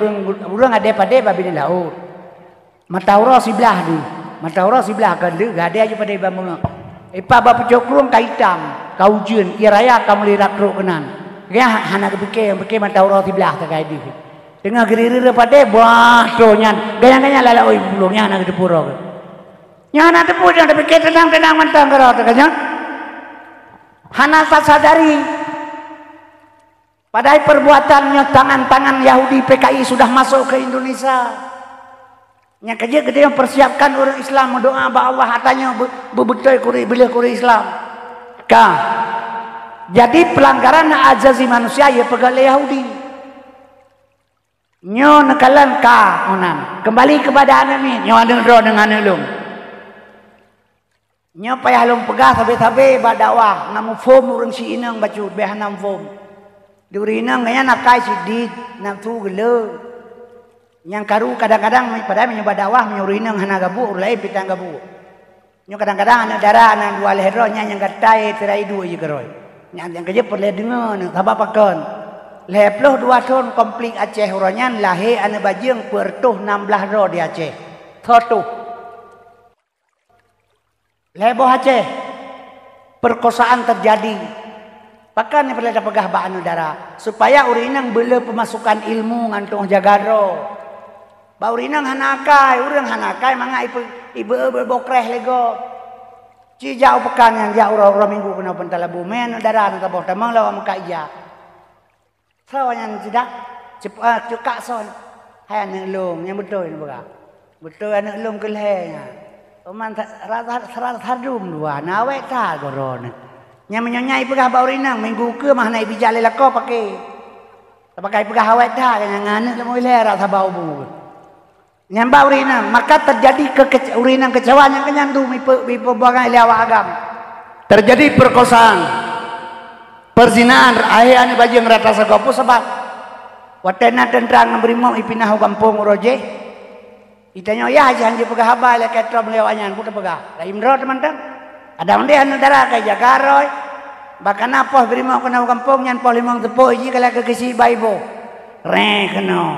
urang ada pada babi laut. Matauro sebelah tu. Matauro sebelah kan lu gade aja pada bambu. Ipa bapa cokrung kaitam, kau jun iraya kamu lirat ro kenan. Kaya hana kepikir matauro sebelah tak kai di. Tengah gerir pada buah to nyan. Gaya-gaya lala oi bulungnya hana depu ro. Nya depu jangan pikir tenang mantang karo takanya. Hana sadari padahal perbuatannya tangan-tangan Yahudi PKI sudah masuk ke Indonesia. Nya kerja gede mempersiapkan orang Islam doa ba Allah hatanya bebetul kuri Islam. Jadi pelanggaran hak asasi manusia ya pegal Yahudi. Nyo nekalan onan. Kembali kepada ane ni nyo ada ro dengan elung. Nyo payah lom pegah sabe badakwah namu form urang si inang bacut behanam form. Duri inang gaya nakai sidit nak tu gele. Yang karu kadang-kadang pada menyo badakwah menyo inang hana gabu ulai pitang gabu. Nyo kadang-kadang anak darah anak dua lehro nya yang gatai terai dua je keroi. Yang kerja perle dengar sabab pakon. Leploh 2 tahun komplit Aceh uronyan lahir anak bajing pertuh 16 ro di Aceh. Thotuh Leboh Aceh perkosaan terjadi. Pakan yang perlu pegah baan udara supaya urinang bela pemasukan ilmu ngantung jagaro. Ba urinang hanakai, urang hanakai manga ibu berbokreh lego. Ci jauh pekan yang jauh ro minggu kena pentalabu men udara nang taboh tamang lawa muka iya. Sawanyan tidak cepat cukak son. Hai anak lum yang betul ni boga. Betul anak lum kelehnya. Oman rata hardum dua nawe ta goron. Nya menyonyai pegah baurinang minggu ke mah naik bijak lelako pakai. Pakai pegah awet ta yang ngane le moile rata bau bu. Nya baurinang maka terjadi urinang kecewaan yang kenyandu mi pembuangan ilawak agam. Terjadi perkosaan. Perzinaan ayah ane bajing rata sagopo sebab watena tentrang berimo ipinah kampung roje. Itanya ya janji pegah haba le ketrom lewanyan puta pegah. Lah imro teman-teman. Ada onde anu darah ka Jagaroi. Bahkan apa berimo kena kampung nyan po limang tepo ji kala ke kisi baibo. Reh keno.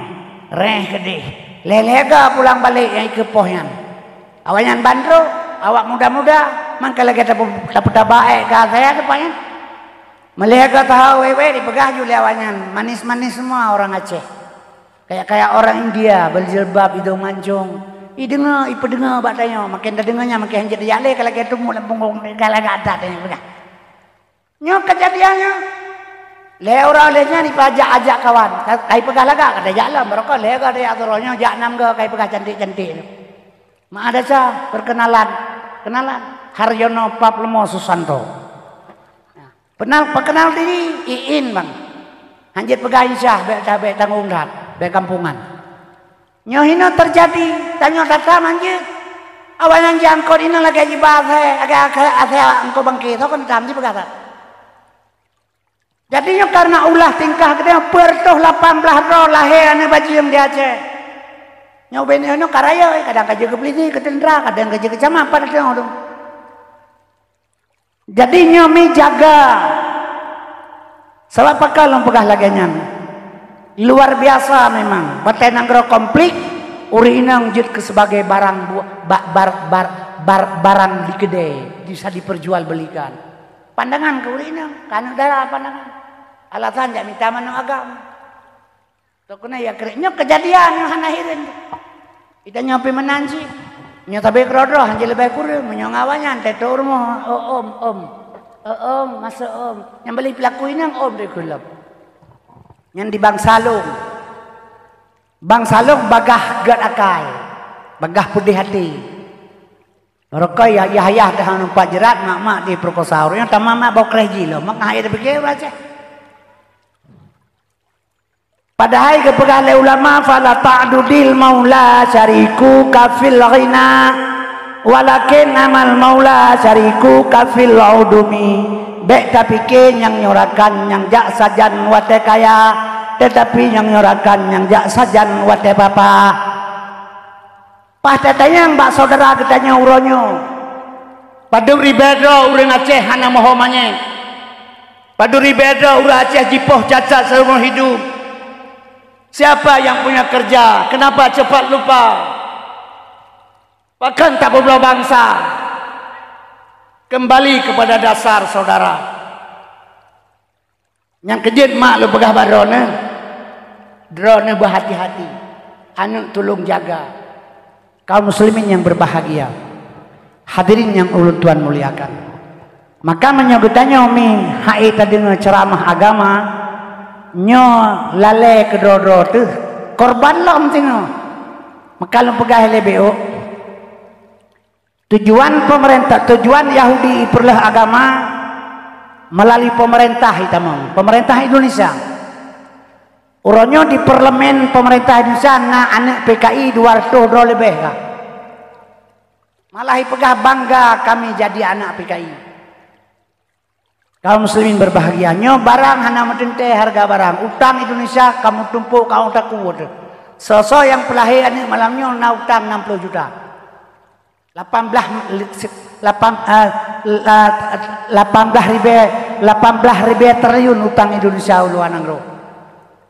Reh gede. Lelega pulang balik yang ke pohyan. Awanyan bandro, awak muda-muda mangkala kita dapat baik ka saya depannya. Melega tahu wewe dipegah ju lewanyan. Manis-manis semua orang Aceh. Kayak orang India berjilbab hidung mancung. Dengar, dengar batanya. Makin dengarnya makin hanjat jale kalau kita mu lampung kalau enggak ada tanya. Nyo kejadiannya Leora lehnya ni ajak kawan. Kai pegah laga kada jalan mereka lega dia aturannya jak nam ke kai pegah cantik-cantik. Ma ada sa perkenalan. Kenalan Haryono Paplemo Susanto. Perkenal diri Iin bang. Hanjit pegah insyah be tanggung dat be kampungan. Nyohino terjadi tanya datang hanjit. Awan yang jangkau ini lagi jibah agak engkau bangkit. Kau kan tam di pegah. Jadinya karena ulah tingkah kita pertuh 18 roh lahir ane baju yang dia Aceh. Nyobain ane karaya kadang kerja ke Peliti ke Tendra kadang kerja ke Camak pada tengok tu. Jadi nyomi jaga. Sebab pakal long pegah laganya. Luar biasa memang. Batai nanggro komplit uri inang jut ke sebagai barang barang di kedai bisa diperjualbelikan. Pandangan ke uri inang karena darah pandangan. Alasan jak minta mana agama. Tu kena ya kereknya kejadian yang hanahirin. Kita nyopi menanji. Nya tabe krodro hanje lebih kurang menyongawanya ante turmo om masuk om. Yang beli pelaku ini yang om dekulap. Yang di Bang Salung. Bang Salung bagah gad akal. Bagah putih hati. Mereka ya ayah dah nampak jerat mak di prokosaur yang tamama bau kreji lo. Mak ayah dah pergi baca. Padahal kepada ulama fala ta'dudil maula syariku kafil ghina walakin amal maula syariku kafil udumi. Baik tapi yang nyorakan yang jak sajan wate kaya tetapi yang nyorakan yang jak sajan wate bapa. Pas tetanya mbak saudara katanya uronyo. Padu ribedo urang Aceh hana mohomanye. Padu ribedo urang Aceh jipoh cacat seumur hidup. Siapa yang punya kerja? Kenapa cepat lupa? Bahkan tak berbela bangsa. Kembali kepada dasar saudara. Yang kejut mak lu pegah barone. Drone berhati-hati. Anak tolong jaga. Kaum muslimin yang berbahagia. Hadirin yang ulun Tuhan muliakan. Maka menyebutnya umi hai tadi ceramah agama. Nyo lale kedoro tu korban lom tino maka lu pegah LBO tujuan pemerintah tujuan Yahudi perlah agama melalui pemerintah hitamong pemerintah Indonesia uronyo di parlemen pemerintah Indonesia na anak PKI 200 dolar lebih kah malah pegah bangga kami jadi anak PKI. Kaum muslimin berbahagia. Nyo barang hana medente harga barang. Utang Indonesia kamu tumpuk kamu tak kuat. Sosok yang pelahir ni malamnya na utang 60 juta. 18 ribu triliun utang Indonesia uluan angro.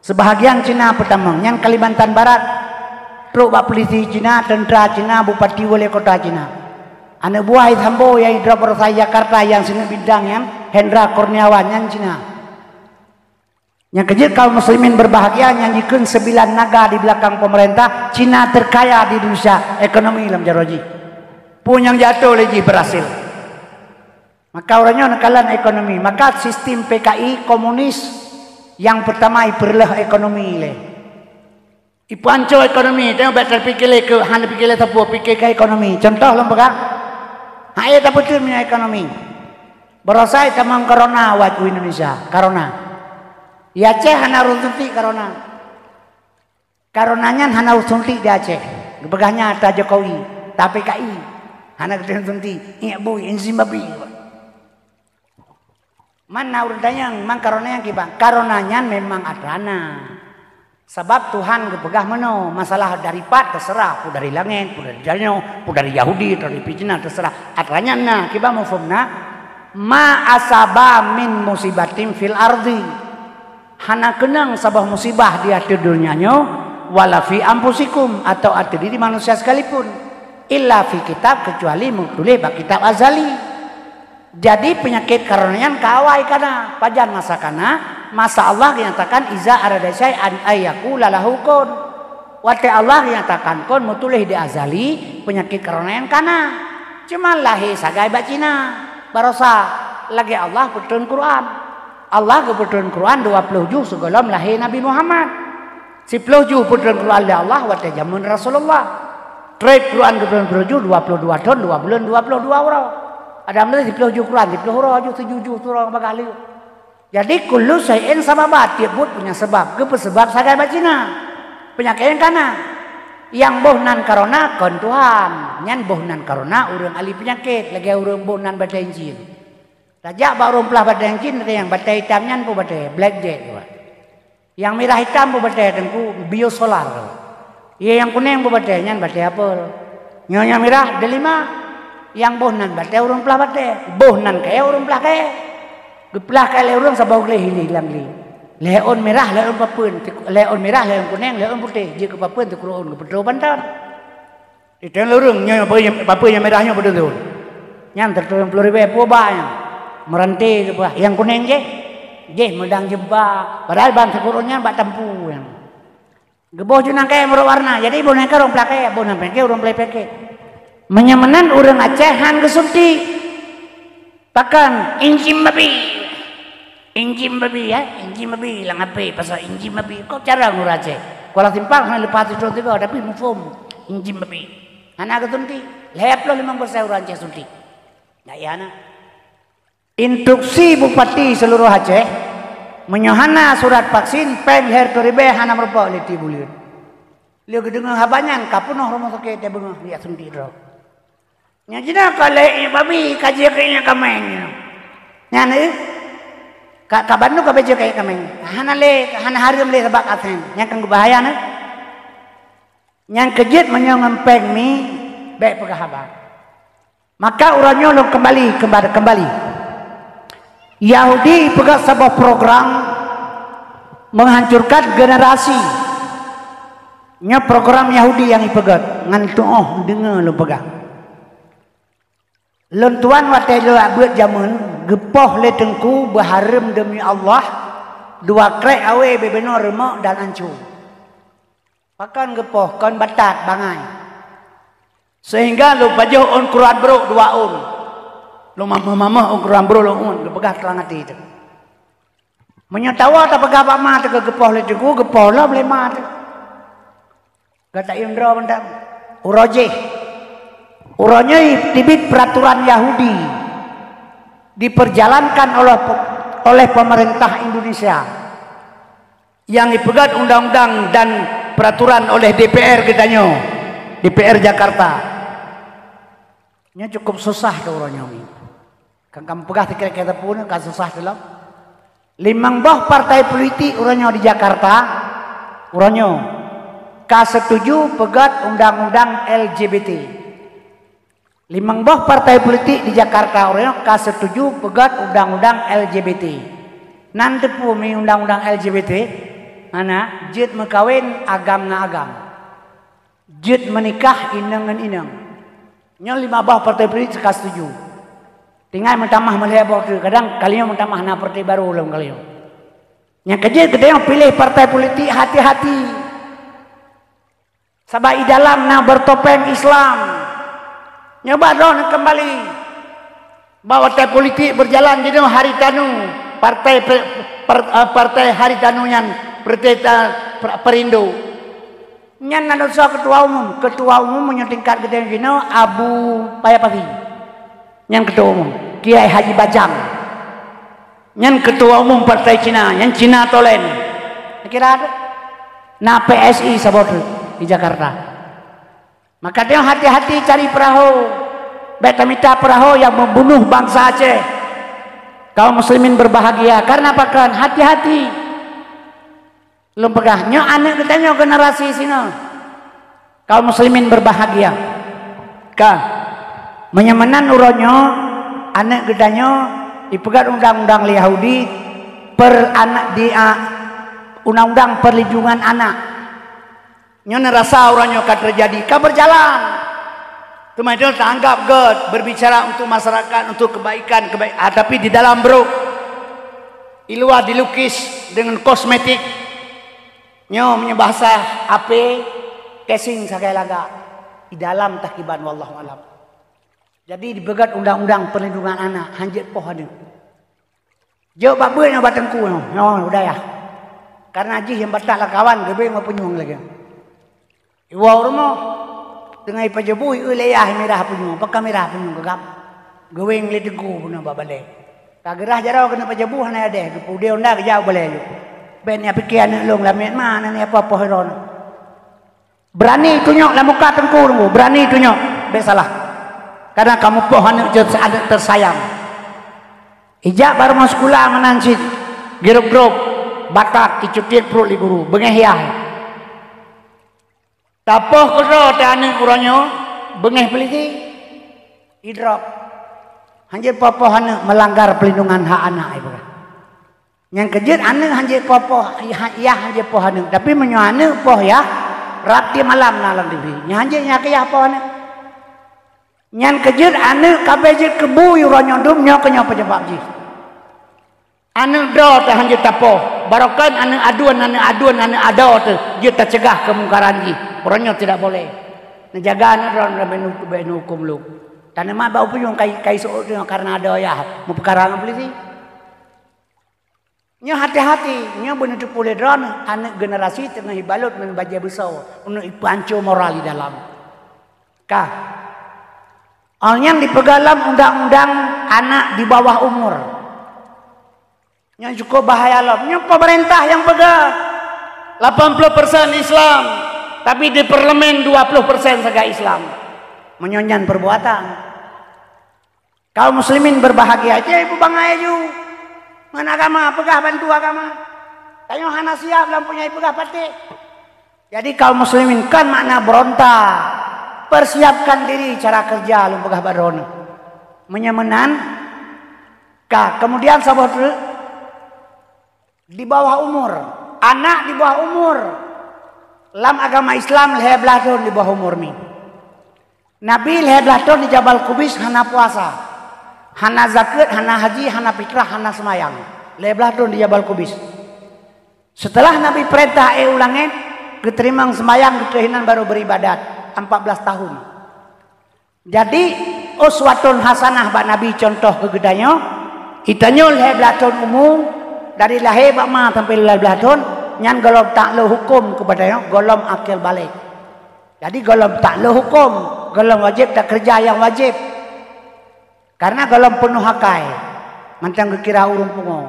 Sebahagian Cina pertama, yang Kalimantan Barat, truk bak polisi Cina, tentera Cina, bupati wali kota Cina. Anak buah Sambo yang Hidra saya Jakarta yang sini bidang yang Hendra Kurniawan yang Cina. Yang kejut kaum muslimin berbahagia nyanyikan 9 naga di belakang pemerintah. Cina terkaya di Indonesia ekonomi dalam jaroji. Pun yang jatuh lagi berhasil. Maka orangnya nekalan ekonomi. Maka sistem PKI komunis yang pertama iperlah ekonomi le. Ipanco ekonomi. Tengok betul pikir ke hanya pikir tapu pikir ke ekonomi. Contoh lembaga. Hai tak betul punya ekonomi. Berasai tamang corona wajib Indonesia. Corona. Ya Aceh hana runtuti corona. Coronanya hana runtuti di Aceh. Begahnya ada Jokowi. Tapi KI hana runtuti. Iya bu, in Zimbabwe. Mana urutanya mang corona yang kibang. Coronanya memang adana. Sebab Tuhan kepegah meno masalah dari pat terserah, pu dari langit, pu dari janyo, pu dari Yahudi, dari Cina terserah. Atranya na kiba mufumna ma asaba min musibatin fil ardi. Hana kenang sabah musibah di hati dunianyo wala fi ampusikum atau hati diri manusia sekalipun. Illa fi kitab kecuali mutulih bak kitab azali. Jadi penyakit karenanya kawai kana pajan masa kana masa Allah menyatakan iza arada syai'an ayyakula lahu kun. Wate Allah menyatakan kun mutulih di azali penyakit karenanya kana. Cuma lahi sagai bacina barosa lagi Allah putun Quran. Allah kebetulan Quran 20 juz sebelum lahir Nabi Muhammad. 10 juz kebetulan Quran Allah waktu zaman Rasulullah. Trade Quran kebetulan juz 22 tahun 2 bulan 22 orang. Ada mana 10 juz Quran 10 orang juz 7 juz orang bakali. Jadi kullu syai'in sababat tiap buat punya sebab. Ke sebab sagai bacina. Penyakit yang kana. Yang bohnan karena kon Tuhan. Nyan bohnan karena urang ahli penyakit lagi urang bohnan badai jin. Raja baru pelah badai jin yang badai hitam nyan pu badai black jet. Yang merah hitam pu badai tengku biosolar. Iya yang kuning pu badai nyan badai apa? Nyonya merah delima. Yang bohnan badai urang pelah badai. Bohnan kaya urang pelah kaya. Gepelah kaya urang sabau leh hilang li. Leon merah, leon papun, leon merah, leon kuning, leon putih. Jika papun tu kurun ke betul bantan. Itu yang lurung, nyonya papun yang merahnya betul tu. Yang tertuang 10.000 pobanya. Merantai ke bah. Yang kuning je medang jebak. Padahal bang sekurunnya bak tampu yang. Geboh junang kaya berwarna. Jadi boneka orang pelakaya, boneka peke orang pelakaya. Menyamanan orang Acehan ke Sulti. Pakan injim babi. Injim babi ya, injim babi lang apa? Pasal injim babi. Kau cara ngurah Aceh. Kalau timpang hanya lepas itu juga, tapi mufum injim babi. Anak ke Sulti. Lep lo 50 orang Aceh Sulti. Nah ya na. Instruksi Bupati seluruh Aceh menyohana surat vaksin pengher toribe hana merupakan liti bulir. Liu kedengar habanyan kapunoh rumah sakit dia bengah dia sendiri. Nya jina kale babi kaji kayaknya kameng. Nya ni ka Bandung ka beje kayak kameng. Hana harum le sabak asen. Nya kang bahaya na. Nya kejit menyong peng mi baik pegahaba. Maka urangnya lo kembali. Yahudi pegang sebuah program menghancurkan generasi. Nya program Yahudi yang dipegang. Ngan tuh dengar lo pegang. Lentuan watai lo buat zaman gepoh le tengku berharam demi Allah. Dua krek awe bebenor remak dan hancur. Pakan gepoh kan batat bangai. Sehingga lo baju on Quran bro 2 on. Lo mama ukuran bro lo un, lo pegang telang hati itu. Menyatawa tak pegang apa mah tak gepoh le tuku, gepoh lah boleh mah. Kata Indra bentar, uranya tibit peraturan Yahudi diperjalankan oleh pemerintah Indonesia yang dipegang undang-undang dan peraturan oleh DPR katanya, DPR Jakarta. Nya cukup susah tu uranya ni. Kan kamu pegah kira-kira pun kan susah dalam. 5 bah partai politik uranya di Jakarta, uranya setuju pegat undang-undang LGBT. 5 bah partai politik di Jakarta uranya setuju pegat undang-undang LGBT. Nanti pun undang-undang LGBT, mana jid mekawin agam na agam, jid menikah inang ngan inang. Nya 5 bah partai politik setuju. Tinggal mentamah melihat tu. Kadang kalian mentamah na partai baru ulang kalian. Yang kerja yang pilih partai politik hati-hati. Sebab di dalam na bertopeng Islam. Nyoba dong kembali. Bahawa partai politik berjalan jadi Haritanu. Partai Haritanu yang Perindo. Nyan nanusa ketua umum menyetingkat gedeng gino Abu Payapati. Yang ketua umum Kiai Haji Bajang. Yang ketua umum partai Cina, yang Cina Tolen. Kira ada na PSI sabot di Jakarta. Maka dia hati-hati cari perahu. Betamita perahu yang membunuh bangsa Aceh. Kaum muslimin berbahagia karena apa kan? Hati-hati. Lempegahnya anak katanya generasi sini. Kaum muslimin berbahagia. Kan? Menyamanan uronyo anak gedanya dipegat undang-undang Yahudi undang-undang perlindungan anak. Nyonya rasa uronyo kan terjadi kan berjalan. Cuma itu tanggap God berbicara untuk masyarakat untuk kebaikan. Tapi di dalam bro iluah dilukis dengan kosmetik. Nyo bahasa apa casing sekali laga di dalam takiban wallahu alam. Jadi dibegat undang-undang perlindungan anak hanjit poh ada. Jo babnya batangku no udah ya. Karena haji yang batak lah kawan gebe mau penyung lagi. Iwa urmo tengah ipajabui ulayah merah penyung, pakka merah penyung gegap. Gaweng le degu puna babale. Kagerah jarau kena pajabuh na ade, pude onda ke jauh boleh. Ben ya pikiran long lamet mana ni apa-apa heron. Berani tunjuk lah muka tengku tunggu, berani tunjuk. Besalah. Karena kamu pohon yang tersayang. Ijak baru mau sekolah menansit. Girup-girup. Batak kicutit perut li guru. Bengeh-yah. Tapoh kero teane kuranyo. Bengeh peliti. Idrop. Hanjir popoh ane melanggar pelindungan hak anak. Yang kejut ane hanjir popoh. Ya hanjir poh ane. Tapi menyo ane poh ya. Rati malam nalang dibi. Hanjir nya kaya poh ane. Nyan kejut ane kabejit kebu yuranyo dum nyo kenyo pejebab ji. Ane do ta hanjir tapoh. Barokan ane aduan ane ado tu. Dia tercegah kemungkaran ji. Orangnya tidak boleh. Najaga ane ron ben hukum lu. Tane ma bau pun kai so karena ada ya. Mu perkara polisi. Nyo hati-hati, nyo bener pule ron ane generasi tengah hibalut men baja besar. Unu ipancu moral di dalam. Kah? Yang dipegalam undang-undang anak di bawah umur. Yang cukup bahaya loh. Yang pemerintah yang pegang 80% Islam, tapi di parlemen 20% saja Islam. Menyonyan perbuatan. Kaum muslimin berbahagia aja ibu bang ayu. Mana agama pegah bantu agama. Kayu hana siap belum punya pegah pati. Jadi kaum muslimin kan makna berontak. Persiapkan diri cara kerja lu pegah badrona. Menyemenan. Kemudian sahabat di bawah umur, anak di bawah umur. Dalam agama Islam lehe belah tahun di bawah umur ni. Nabi lehe belah tahun di Jabal Kubis hana puasa, hana zakat, hana haji, hana fitrah, hana semayang. Lehe belah tahun di Jabal Kubis. Setelah Nabi perintah ulangin, keterima semayang ketuhinan baru beribadat. 14 tahun. Jadi uswatun hasanah bak Nabi contoh kegedanyo. Itanyo lehe belah tahun umum dari lahir bak ma sampai belah tahun nyan golom tak lo hukum kepadanya golom akil balik. Jadi golom tak lo hukum, golom wajib tak kerja yang wajib. Karena golom penuh hakai. Mantang kira urung pungo.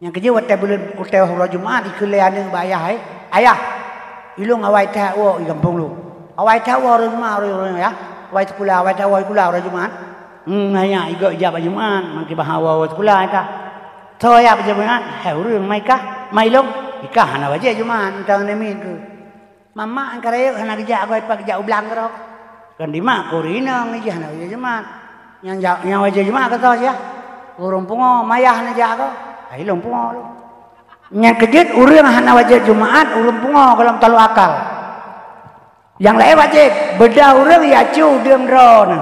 Yang kerja wate bulan uteh hari Jumat ikeleane bayah ayah. Ilung awai teh wo i kampung lu. Awai tahu orang Jumat ya, awai sekolah, awai tahu sekolah orang Jumat. Hanya ikut ijab Jumat, mungkin bahawa sekolah itu. Tahu ya Jumat, orang mereka, mailong, ikah hana wajib Jumat, tang nemin tu. Mama angkara yuk hana kerja, aku ipak kerja ulang kerok. Kan di mak korina ngejah hana wajib Jumat. Yang wajib Jumat kata ya, urung pungo, mayah hana kerja aku, ilong pungo lu. Yang kejut urang hana wajib Jumat, urung pungo kalau terlalu akal. Yang lain wajib bedah orang ya cu diam drone.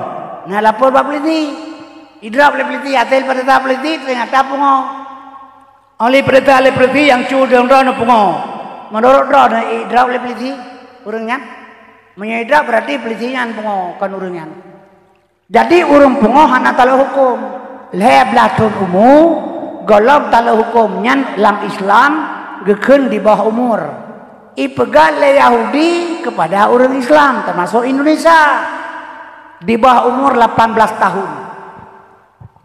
Nah lapor bab peliti, idrap le peliti, atel pada tahap peliti ternyata pungo. Oleh perintah le peliti yang cu diam drone pungo. Menurut drone idrap le peliti orangnya, menyidrap berarti pelitinya pungo kan orangnya. Jadi orang pungo hana talo hukum, leblatun umum, golong talo hukum nyan lam Islam geken di bawah umur. Ipegal le Yahudi kepada orang Islam termasuk Indonesia di bawah umur 18 tahun.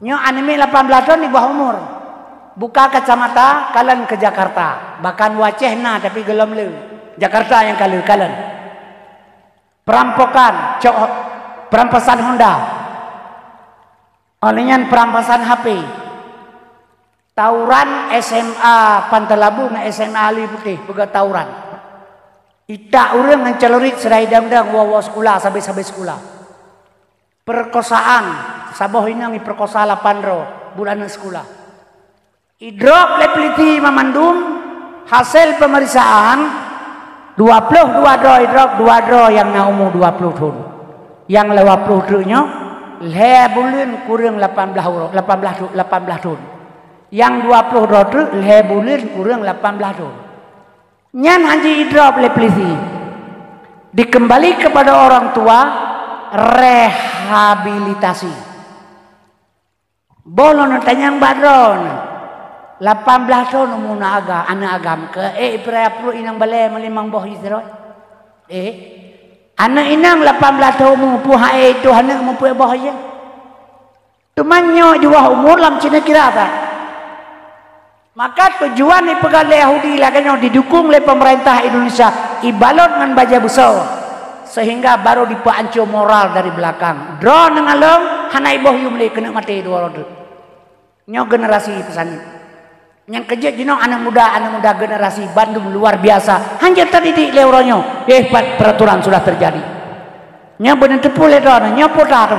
Nyo anime 18 tahun di bawah umur. Buka kacamata kalian ke Jakarta. Bahkan wacehna tapi gelem le. Jakarta yang kalian. Perampokan, perampasan Honda. Olehnya perampasan HP. Tawuran SMA Pantalabu dengan SMA Ali Putih boga tawuran. Ita orang yang celurit serai dang-dang wawa sekolah sampai sekolah. Perkosaan saboh ini perkosa 8 ro bulan sekolah. Idrop le peliti memandum hasil pemeriksaan 22 do idrop 2 do yang na umur 20 tahun. Yang 20 tahunnya le bulan kurang 18 tahun. Yang 20 do tu le bulan kurang 18 tahun. Nyan haji idrop le peliti dikembali kepada orang tua rehabilitasi bolon tanyang badron 18 tahun umuna anak agam ke pera pro inang balai melimang boh isro. Anak inang 18 tahun mu hae tu anak mu pu boh je. Tumanyo juga umur lam Cina kira tak. Maka tujuan ni pegawai Yahudi laganya didukung oleh pemerintah Indonesia ibalot dengan baja besar sehingga baru dipancur moral dari belakang. Draw dengan long hanai boh yumle kena mati dua roda. Nyo generasi pesan. Yang kerja jino anak muda generasi Bandung luar biasa. Hanya terdidik leuronyo. Peraturan sudah terjadi. Nyo benar tepu le doa nyo pota tu.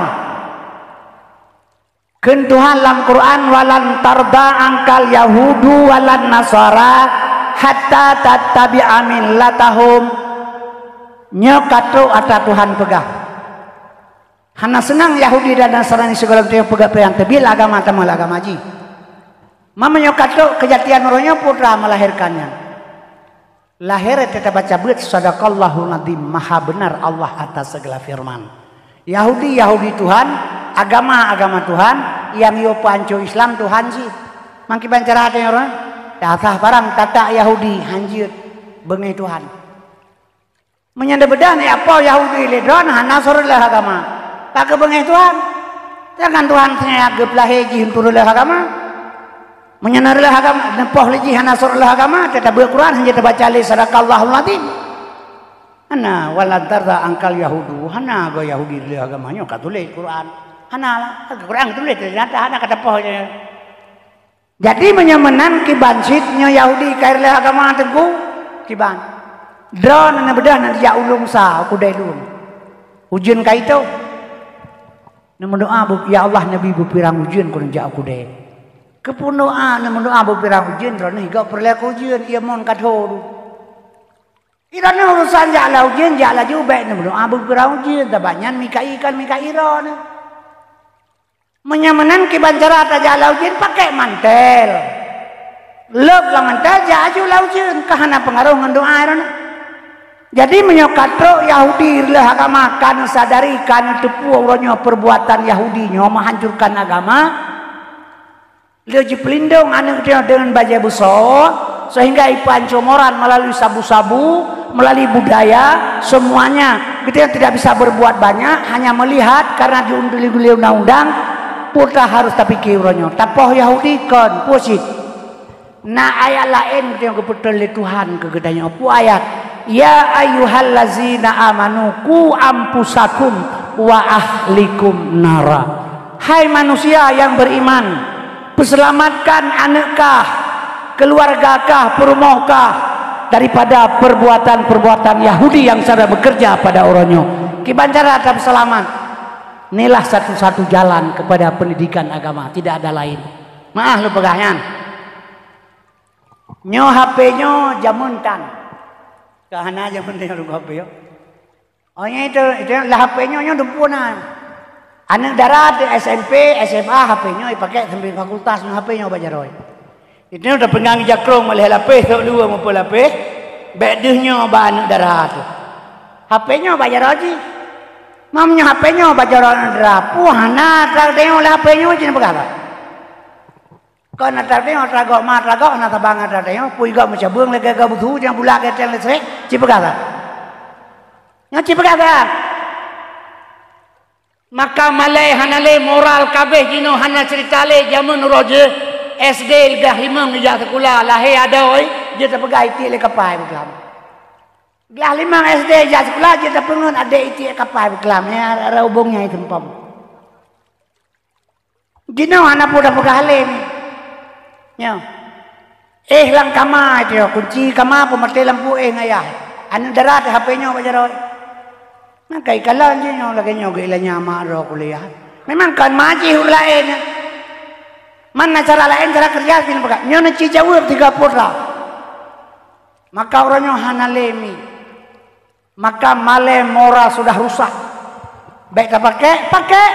Ken Tuhan dalam Quran walan tarda angkal Yahudu walan Nasara hatta tattabi'a millatahum. Nyo kato ata Tuhan pegah. Hana senang Yahudi dan Nasrani segala tu yang pegah yang tebil agama tamal agama ji. Mamanya kato kejatian rohnya putra melahirkannya. Lahir kita baca beut sadaqallahu nadim maha benar Allah atas segala firman. Yahudi Tuhan, agama Tuhan, yang yo panco Islam Tuhan sih. Mangki bancara hati orang. Dasah barang tata Yahudi hanjir bengi Tuhan. Menyanda bedan apa Yahudi ledron hanasor lah agama. Tak bengi Tuhan. Jangan Tuhan saya gebelah haji untuk lah agama. Menyenarlah agama nempoh lagi hanasurlah agama tetap Quran hanya terbaca li sadaqallahul azim. Hana walantarda angkal Yahudu hana go Yahudi le agamanya katulis Quran. Hana lah Quran tulis ternyata hana kata poh. Jadi menyemenan kibansitnya Yahudi kair le agama teguh kiban. Drone na bedah na dia ulung sa aku dailun. Ujian kaito. Namun doa ya Allah Nabi bupirang ujian kun ja aku dai. Kepunoa namun doa bupirang ujian drone higa perle ujian ia mon katho. Irana urusan jala ujian jala juga namun doa bupirang ujian tabanyan mikai ron. Menyamanan kibancara ta jala ujian pakai mantel. Lep lah mantel jaju la ujian kahana pengaruh ngan doa ron. Jadi menyokatro Yahudi lah agama kan sadari kan tepu orangnya perbuatan Yahudi nya menghancurkan agama. Dia pelindung anak dia dengan baju besar sehingga ipanco moral melalui sabu-sabu, melalui budaya semuanya kita tidak bisa berbuat banyak hanya melihat karena diunduli undang-undang putra harus tapi kironya tapoh Yahudi kan pusit. Nah ayat lain kita kebetul Tuhan kegedanya apa ayat ya ayyuhallazina amanu qu ampusakum wa ahlikum nara. Hai manusia yang beriman, selamatkan anak-kah, keluarga-kah, perumah-kah daripada perbuatan-perbuatan Yahudi yang sedang bekerja pada orangnya. Kibancara tetap selamat. Inilah satu-satu jalan kepada pendidikan agama, tidak ada lain. Maaf lu pegahyan. Nyo HP-nyo jamuntan. Kahana jamuntan lu HP yo. Oh itu lah HP-nyo nyo dumpunan. Anak darat SMP, SMA HP-nya dipakai sampai fakultas HP-nya baca roy. Itu udah pengang jakrong malih lapis tok dua maupun lapis. Bedehnya ba anak darat. HP-nya baca roy. Mamnya HP-nya baca roy drapu hana tak tengok HP-nya cina begala. Kau nak tak tengok tragok ma tragok na tabang ada tengok pui gak macam beung lega gak butuh yang bulak ke tele sek cina begala. Nya cina begala. Maka malai hanale moral kabeh jino hana cerita le jamun roje SD gah limang ni jak sekolah lahir ada oi je terpegai ti le kapai beklam. Gah limang SD jak sekolah je terpengun ada iti kapai beklam ya ada hubungnya itu pam. Jino hana poda pegale ni. Nya. Lang kama itu kunci kama pemati lampu ngayah. Anu darat HP-nya baca roy. Nah kay kalan je nyo lagi nyo gilanya maro kuliah. Memang kan maji lain. Mana cara lain cara kerja sini pakai. Nyo na cicawur 3 putra. Maka orangnya hanalemi. Maka male mora sudah rusak. Baik tak pakai.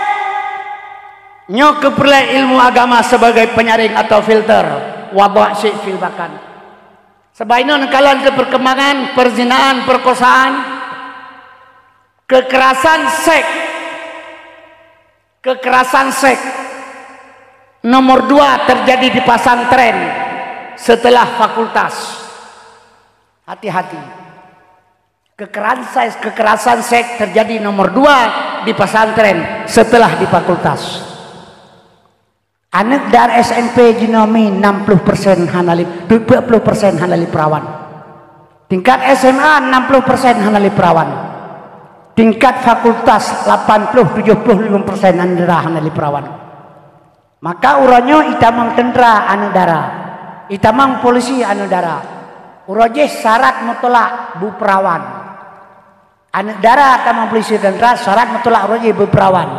Nyo keperluan ilmu agama sebagai penyaring atau filter. Wabak syik filbakan. Sebaiknya kalian ke perkembangan perzinaan, perkosaan. Kekerasan seks nomor 2 terjadi di pesantren setelah fakultas. Hati-hati. Kekerasan seks terjadi nomor 2 di pesantren setelah di fakultas. Anak dari SMP jinomi 60% hanali 20% hanali perawan. Tingkat SMA 60% hanali perawan. Tingkat fakultas 80-75% andara hanali perawan. Maka uranyo itamang tentara anu dara, itamang polisi anu dara. Urojeh syarat mutlak bu perawan. Anu dara tamang polisi tentara syarat mutlak urojeh bu perawan.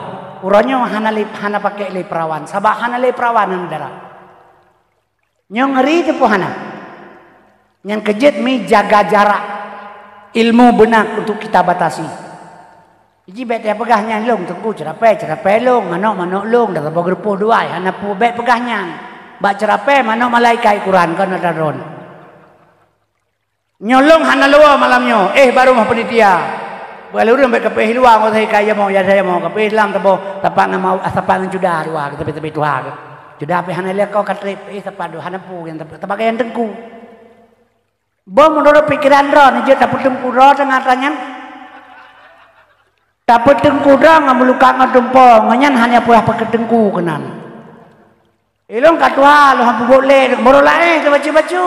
Uranyo hana pakai le perawan, sabah hana le perawan anu dara. Nyong ngeri tu hana. Yang kejut mi jaga jarak. Ilmu benak untuk kita batasi. Iji bet dia pegahnya long tengku cerape long manok long dah bagi repuh dua hana pu bet pegahnya bak cerape manok malaikat Quran kan ada ron nyolong hana luar malamnya baru mah penitia kalau urang bet kepeh luar ngau kaya mau ya saya mau kepeh dalam tebo tapak nama tapak juda luar tepi tuha juda pe hana le kau katrip tapak do hana pu yang tapak yang tengku bom menurut pikiran ron je taput tengku ro tengah tangan dapat tengku dah ngamuluka ngadempo nganyan hanya pula pakai tengku kenan. Ilong katua lo hampu boleh morolae baca-baca.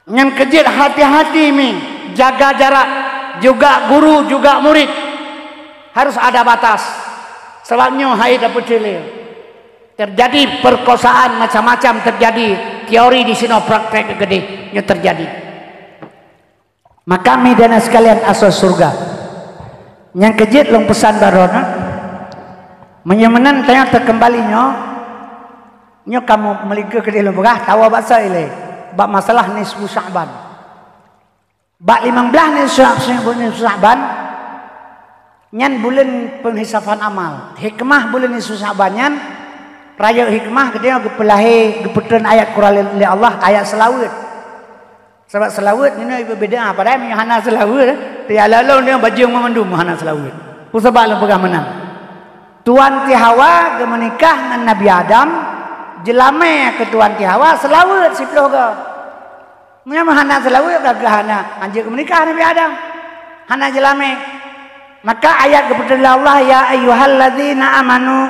Ngan kejit hati-hati mi jaga jarak juga guru juga murid harus ada batas. Sebabnya hai dapat cile. Terjadi perkosaan macam-macam terjadi teori di sini praktek gede nya terjadi. Maka midana sekalian asal surga. Yang kejit long pesan barona menyemenan ternyata kembalinya nyo kamu meliga ke dalam berah tahu bahasa ile bab masalah nisfu Sya'ban bab 15 nisfu Sya'ban nyan bulan penghisapan amal hikmah bulan nisfu Sya'ban nyan raya hikmah kedua gepelahe gepetan ayat Quran oleh Allah ayat selawat. Sebab selawat ini berbeda pada yang hana selawat tiada lalu dia baju memandum hana selawat sebab lu pegang menang Tuan Ti Hawa ke menikah dengan Nabi Adam jelame ke Tuan Ti Hawa selawat siploh ke menyama hana selawat ke hana anjir ke menikah Nabi Adam hana jelame maka ayat kepada Allah ya ayyuhalladzina amanu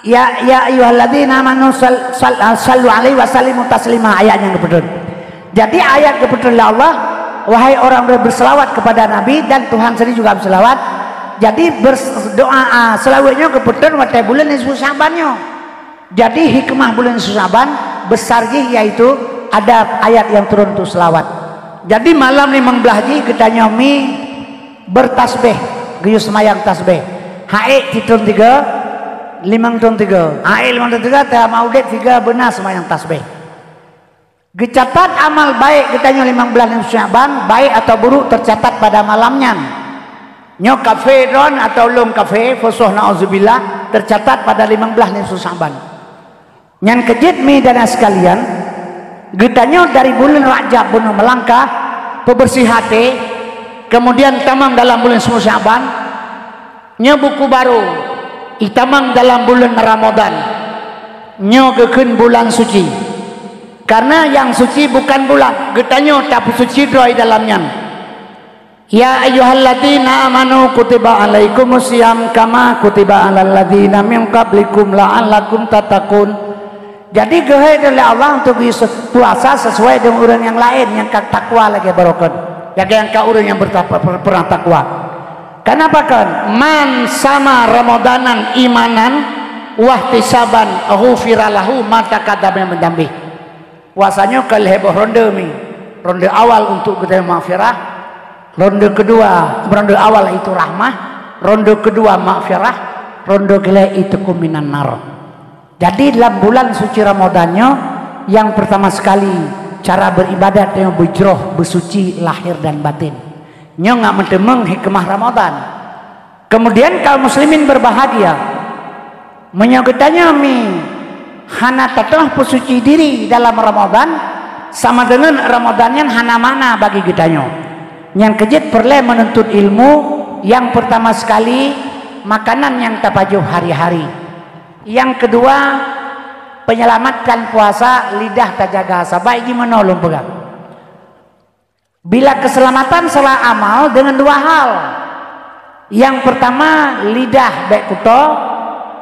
Ya ayyuhalladzina amanu sallu alaihi wasallimu taslima ayat yang kebetulan. Jadi ayat kebetulan Allah wahai orang berselawat kepada Nabi dan Tuhan sendiri juga berselawat. Jadi berdoa selawatnya kebetulan waktu bulan nisfu Sya'bannya. Jadi hikmah bulan nisfu Sya'ban besar yaitu ada ayat yang turun untuk selawat. Jadi malam 15 ji kita nyomi bertasbih, geyus semayang tasbih. Hae titun 3 5-3 ail 5-3 teh maudet 3 benar semayang tasbih gecatat amal baik kitanya 15 Sya'ban baik atau buruk tercatat pada malamnya nyo kafe ron atau lum kafe fusuh na'udzubillah tercatat pada 15 Sya'ban nyan kejit mi dan sekalian getanya dari bulan Rajab bunuh melangkah pebersih hati kemudian tamam dalam bulan Sya'ban nyo buku baru itamang dalam bulan Ramadan nyogekeun bulan suci karena yang suci bukan bulan getanyo tapi suci droi dalamnya ya ayyuhalladzina amanu kutiba alaikumusiyam kama kutiba alal ladzina min qablikum la'allakum tattaqun jadi gehe oleh Allah untuk puasa sesuai dengan orang yang lain yang takwa lagi barokah jaga yang ka orang yang pernah takwa. Kenapa kan? Man sama Ramadanan imanan wahtisaban ghufiralahu mata kadame mendambi. Puasanya kal heboh ronde mi. Ronde awal untuk kita maghfirah, ronde kedua, ronde awal itu rahmah, ronde kedua maghfirah, ronde ketiga itu kuminan nar. Jadi dalam bulan suci Ramadannya yang pertama sekali cara beribadat yang bujroh, bersuci lahir dan batin. Nyo nggak mentemeng hikmah Ramadan. Kemudian kaum muslimin berbahagia. Menyogetanya mi hana tatah pesuci diri dalam Ramadan sama dengan Ramadannya hana mana bagi kitanya. Yang kejit perlu menuntut ilmu yang pertama sekali makanan yang terpajuh hari-hari. Yang kedua, penyelamatkan puasa, lidah terjaga. Sabai gimana ulun pegang? Bila keselamatan salah amal dengan dua hal. Yang pertama, lidah baik kuto,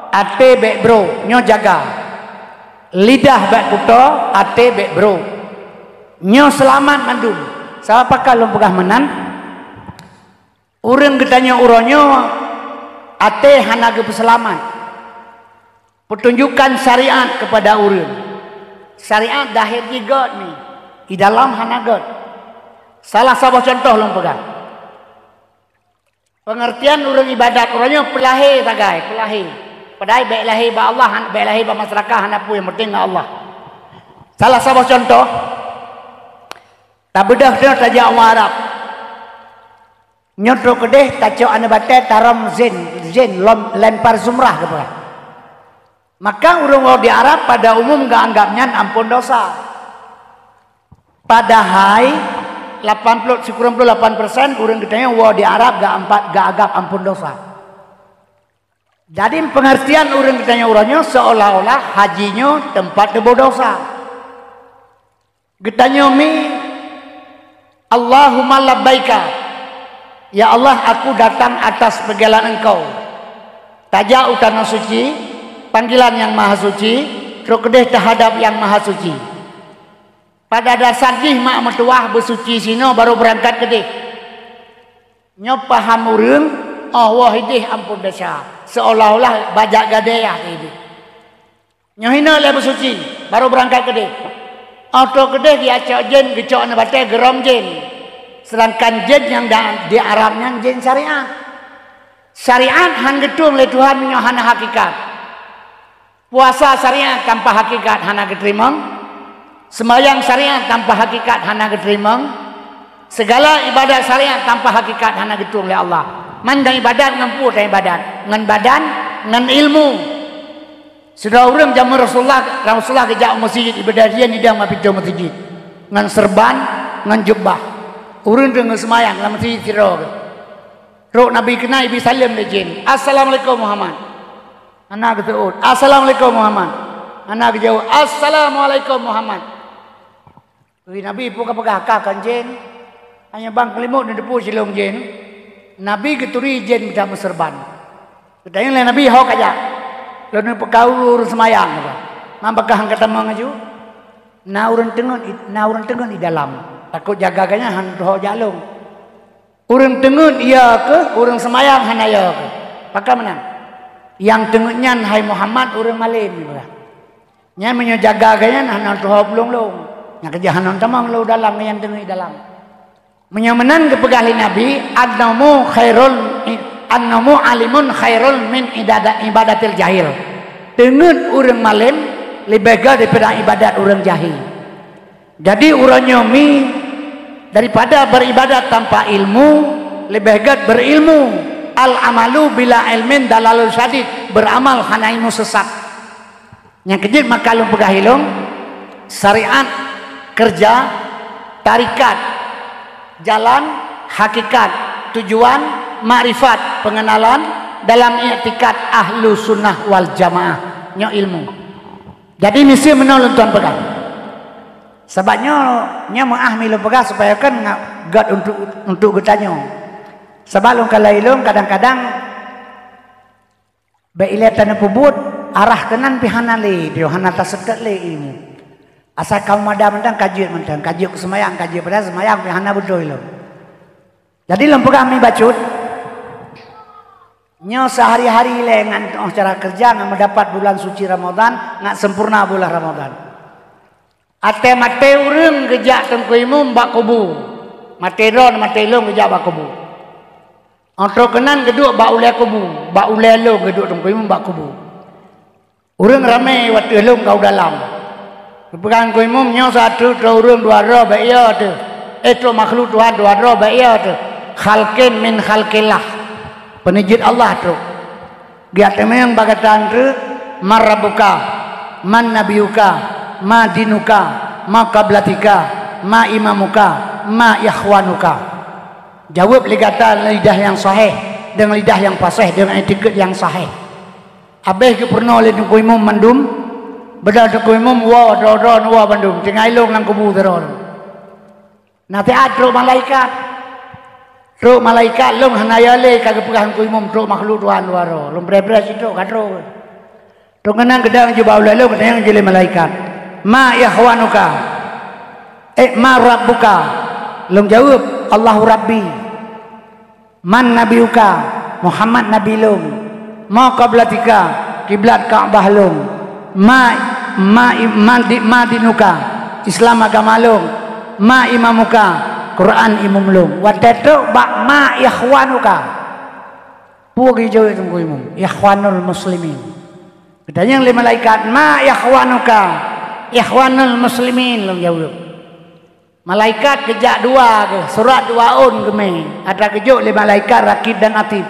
ate baik bro, nyo jaga. Lidah baik kuto, ate baik bro, nyo selamat mandum. Siapa kalau pegang menan? Urang getanya uronyo, ate hanaga peselamat. Pertunjukan syariat kepada urang. Syariat dahir jigot ni, di dalam hanagot. Salah satu contoh long pegang. Pengertian urang ibadat orangnya pelahir tagai, pelahir. Padahal baik lahir ba Allah, baik lahir ba masyarakat, hanapu yang penting Allah. Salah satu contoh, tak bedah dia tajak orang Arab. Nyotro kedeh tajak ane batai taram zen lempar zumrah ke bawah. Maka orang di Arab pada umum gak anggapnya ampun dosa. Padahal 98% orang katanya wah di Arab gak agak ampun dosa. Jadi pengertian orang katanya orangnya seolah-olah hajinya tempat debu dosa. Katanya mi Allahumma labbaika, ya Allah aku datang atas panggilan engkau. Tajak utana suci, panggilan yang maha suci, terkedeh terhadap yang maha suci. Pada dasar jih mak metuah bersuci sino baru berangkat kedih. Nyo paham urang, oh wah idih ampun dosa. Seolah-olah bajak gadeyah ini. Nyo hina le bersuci baru berangkat kedih. Auto kedih dia cok jen gecok na batai gerom jen. Sedangkan jen yang di Arabnya jen syariat. Syariat han gedung le Tuhan menyo hana hakikat. Puasa syariat tanpa hakikat hana keterimang. Sembahyang syariat tanpa hakikat hana keterimang. Segala ibadat syariat tanpa hakikat hana gedung le Allah. Mandang ibadat ngampu ta ibadat, ngan badan, ngan ilmu. Sudah orang zaman Rasulullah kejak masjid ibadah dia ni dah mapito masjid. Ngan serban, ngan jubah. Urang dengan semayang dalam masjid sira. Rok Nabi kena ibi salam le jin. Assalamualaikum Muhammad. Anak ketuut. Assalamualaikum Muhammad. Anak jauh. Assalamualaikum Muhammad. Nabi pun kapag kan jin. Hanya bang kelimut dan depu silong jin. Nabi keturi jin kita serban. Katanya Nabi hok aja. Lalu pekaulur semayang apa? Mampakah angkat tamang aju? Na urang tengun di dalam. Takut jaganya han roh jalung. Urang tengun iya ke? Urang semayang han aya ke? Pakah menang. Yang tengunnya hai Muhammad urang malim juga. Nya menyo jaganya han roh belum. Nya kejahanan tamang lo dalam yang tengun di dalam. Menyemenan kepegali Nabi annamu alimun khairul min ibadatil jahil. Dengan orang malim lebih baik daripada ibadat orang jahil. Jadi orang nyomi daripada beribadat tanpa ilmu lebih baik berilmu. Al amalu bila ilmin dalalul syadid, beramal hana ilmu sesat. Yang kejil maka lu pegahilung syariat, kerja, tarikat, jalan, hakikat, tujuan, makrifat, pengenalan dalam i'tikad ahlu sunnah wal jamaah. Nyo ilmu. Jadi mesti menolong tuan pegang. Sebabnya nya mengahmi lu pegang supaya kan God untuk getanyo. Sebab lu kalau ilmu kadang-kadang beilatan pubut arah kanan pihana le, dia hana tasekat le ilmu. Asal kaum madam mentang kaji ke semayang, kaji pada semayang pihana betul ilmu. Jadi lu pegang mi bacut. Nyo sehari-hari le ngan cara kerja ngan mendapat bulan suci Ramadan, ngan sempurna bulan Ramadan. Ate mate urang gejak tengkuimu mbak kubu. Mate ron mate long gejak mbak kubu. Antro kenan geduk mbak ule kubu, mbak ule long geduk tengkuimu mbak kubu. Urang ramai waktu long kau dalam. Pegang kuimu nyo satu tro urang dua ro bae ya tu. Itu makhluk Tuhan dua ro bae ya tu. Khalqin min khalqillah. Penijid Allah tu. Dia temeng bagatan tu marabuka, man nabiyuka, ma dinuka, ma qablatika, ma imamuka, ma ikhwanuka. Jawab ligatan lidah yang sahih. dengan lidah yang fasih, dengan etiket yang sahih. Habis ke pernah oleh Tengku Imam mandum, beda Tengku Imam wa bandum, tinggal ilung nang kubu teror. Nanti adro malaikat, truk malaikat long hanayale kagak pegang Tengku Imam truk makhluk Tuhan luaro, long beres itu kadro. Truk kenang gedang jubah lalu kadang jeli malaikat. Ma ikhwanuka, ma rabbuka, long jawab Allahu Rabbi. Man nabiuka, Muhammad nabi long. Ma qablatika, kiblat Ka'bah long. Ma dinuka, Islam agama long. Ma imamuka, Quran imam long. Watetu bak ma ikhwanuka. Pugi jauh itu imam. Ikhwanul muslimin. Katanya yang lima malaikat ma ikhwanuka, ikhwanul muslimin long jauh. Malaikat kejak dua ke, surat dua on keme. Ada kejuk lima malaikat Rakib dan Atib.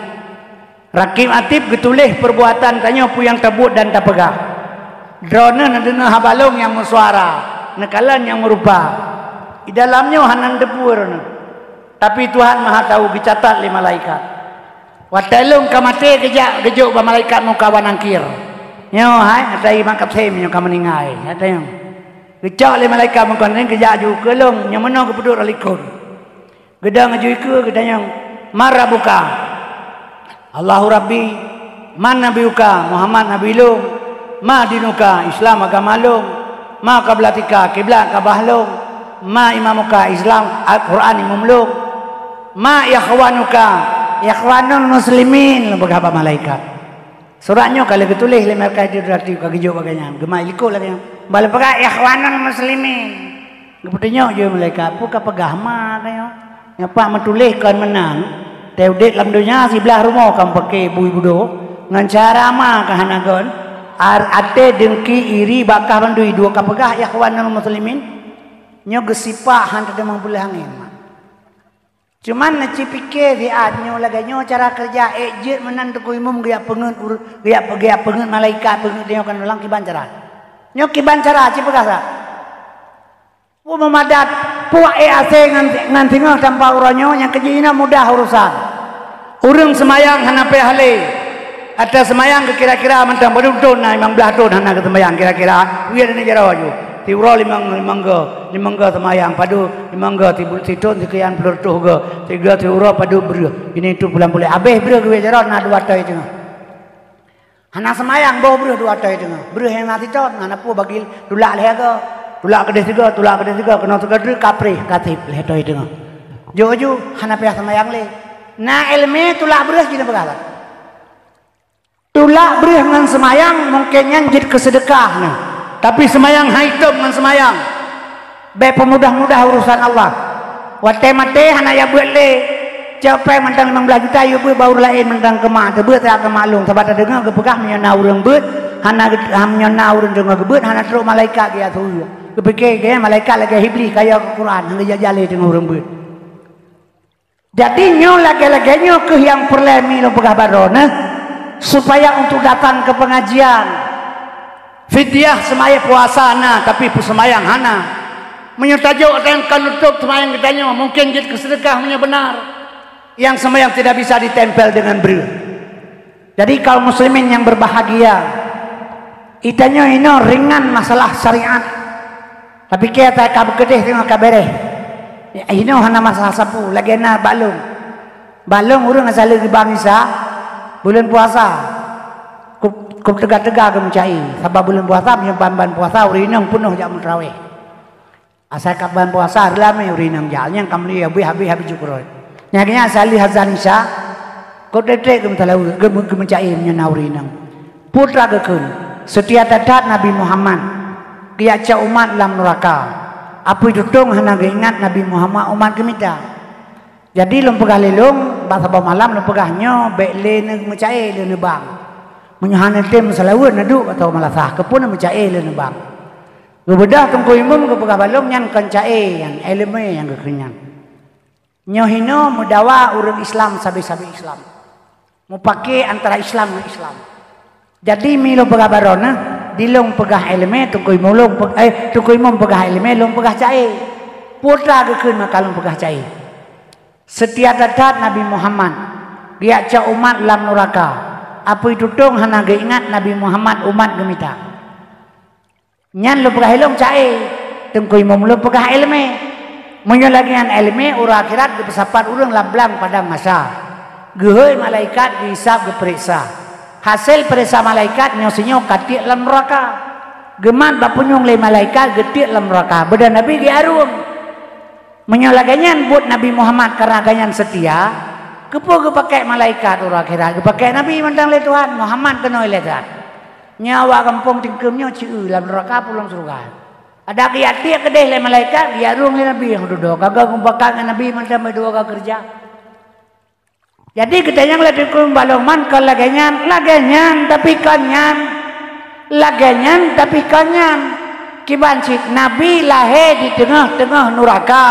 Rakib Atib getulih perbuatan tanya pu yang tebut dan tak pegah. Drone nadena habalong yang musuara, nekalan yang merupa. Di dalamnya hanan debur. Tapi Tuhan Maha tahu dicatat lima malaikat. Watalung kamate kejak gejuk ba malaikat muka wanangkir. Nyo hai atai makap sem nyo kameningai. Atayong. Kejak lima malaikat muka ning kejak ju kelong nyo meno kepedut alikun. Gedang ajui ke gedang marabuka. Allahu Rabbi, man nabiuka, Muhammad nabi long, ma dinuka, Islam agama long, ma qablatika, kiblat Ka'bah long, ma imamuka, Islam Al-Quran imam long, ma ikhwanuka, ikhwanul muslimin, beberapa malaikat. Suratnya kalau ketulih le mereka itu berarti kagijo bagainya, gemai liko lagi. Balik pegah ikhwanul muslimin. Kemudiannya je malaikat, puka pegah ma kayo. Nyapa mentulihkan menang. Teudet lam dunia sebelah rumah kam pakai bui budo ngan cara ma kahanagon ate dengki iri bakah bandui dua kapegah ikhwanul muslimin nyo gesipa hanta demang bulangin. Cuman naci pikir di adnyo laganyo cara kerja ejit menan Tengku Imam gaya pengen gaya pengen malaikat pengen dia kan ulang kiban cara. Nyo kiban cara ci pegasa. Pu memadat puak ase ngan tinggal tanpa uranyo yang kejina mudah urusan. Urang semayang hana pe hale. Ada semayang ke kira-kira mentang badutun na imang belah tun hana ke semayang kira-kira. Wiar ni jaro aju. Ti uro limangga semayang padu limangga ti titun ti kian pelur tuh ge. Tiga ti uro padu ber. Ini tu bulan boleh abeh ber ke jaro na dua tai tengah. Hana semayang bawa ber dua tai tengah. Ber yang mati tot hana pu bagil tulak leh ke. Tulak kedeh tiga kena tegedre kapre katip leh tai tengah. Jo aju hana pe semayang le. Na ilmu tulak beres jadi begala. Tulak beres dengan semayang mungkinnya jadi kesedekah nah. Tapi semayang haitum dengan semayang. Be pemudah-mudah urusan Allah. Wate mate hana ya buat le. Capai mentang 15 juta you bau lain mentang kemak tebet tak kemalung sebab ada dengar kepegah menyana urang beut hana menyana urang dengar beut hana teruk malaikat dia tu. Kepikir ke malaikat lagi iblis kaya Quran hang jale dengan urang beut. Jadi nyo lagi-laginya ke yang perlemi lo pegah barona supaya untuk datang ke pengajian. Fidyah semaya puasa na tapi semayang hana. Menyertajuk dan kanutup semayang kitanya mungkin jadi kesedekahnya benar. Yang semayang tidak bisa ditempel dengan ber. Jadi kaum muslimin yang berbahagia, itanya ini ringan masalah syariat. Tapi kita kabeh tengok kabereh. Ini hanya masalah sapu lagi na balung urang asal di bangsa bulan puasa kup tegak-tegak ke mencai sebab bulan puasa punya ban puasa urinang penuh jam tarawih asal kapan puasa lama urinang jalnya kamli habis cukur nyaknya asal hazan isya kau detek ke mentalau ke mencai nya urinang putra gekun setia tadat Nabi Muhammad dia ca umat dalam neraka. Apa itu dong hana ingat Nabi Muhammad umat kemita. Jadi lom pegah lelong bahasa malam lom pegahnya bekle ne mecae le ne bang. Menyahana tem salawun nadu atau malasah kepun mecae le ne bang. Gebedah Tengku Imam ke pegah balong yang kencae yang eleme yang kekenyan. Nyohino mudawa urang Islam sabi-sabi Islam. Mau pakai antara Islam dengan Islam. Jadi milo pegah barona dilong pegah eleme Tengku Imam pegah eleme long pegah cae putra gekeun maka long pegah cae setia dadat Nabi Muhammad dia ca umat lam neraka. Apa itu dong hana ge ingat Nabi Muhammad umat gemita. Nyan lu pegah hilong cae, tengkui mom lu pegah ilme. Menyolagian ilme ura akhirat dipesapat urang lablang padang masa. Geheuy malaikat dihisab diperiksa. Hasil periksa malaikat nyosinyo katik lam neraka. Geman bapunyong le malaikat getik lam neraka. Beda Nabi ge arum. Menyolagian buat Nabi Muhammad karena ganyan setia. Kepo ke pakai malaikat ura akhirat, ke pakai Nabi mandang le Tuhan Muhammad kena le Tuhan. Nyawa kampung tingkemnya ciu lam neraka pulang surga. Ada kiati kedeh le malaikat dia rung le Nabi yang duduk kagak ngumpaka Nabi mandang berdua ka kerja. Jadi kita yang le dikum balongman ke lagenyan tapi kanyan. Lagenyan tapi kanyan. Kibancik Nabi lahir di tengah-tengah neraka.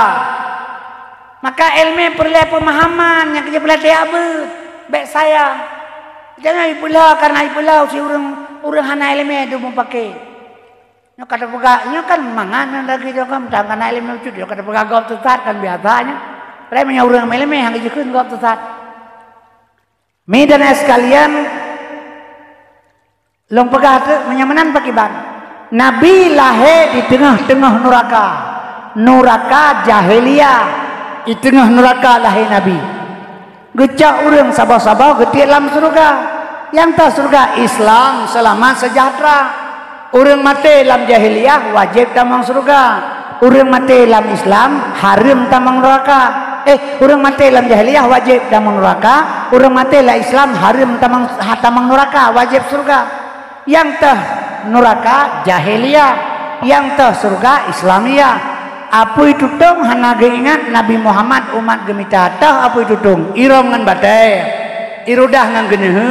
Maka ilmu perlu pemahaman yang kerja pelatih abad baik saya jangan ipulah karena ipulah si orang hana ilmu itu mau pakai nyo kata pegaknya kan mangan lagi tu kan tangan ilmu itu dia kata pegak gop tetap kan biasanya mereka orang ilmu yang kerjakan gop tetap medan sekalian long pegak menyamanan pakai ban Nabi lahir di tengah-tengah neraka jahiliyah. Di tengah neraka lahir Nabi. Gecak orang sabah-sabah getik dalam surga. Yang tak surga Islam selamat sejahtera. Orang mati dalam jahiliyah wajib tamang surga. Orang mati dalam Islam haram tamang neraka. Orang mati dalam jahiliyah wajib tamang neraka. Orang mati dalam Islam haram tamang neraka wajib surga. Yang tak neraka jahiliyah. Yang tak surga Islamiyah. Apa itu dong hana ingat Nabi Muhammad umat gemita tah apa itu dong irom ngan badai irudah ngan genehe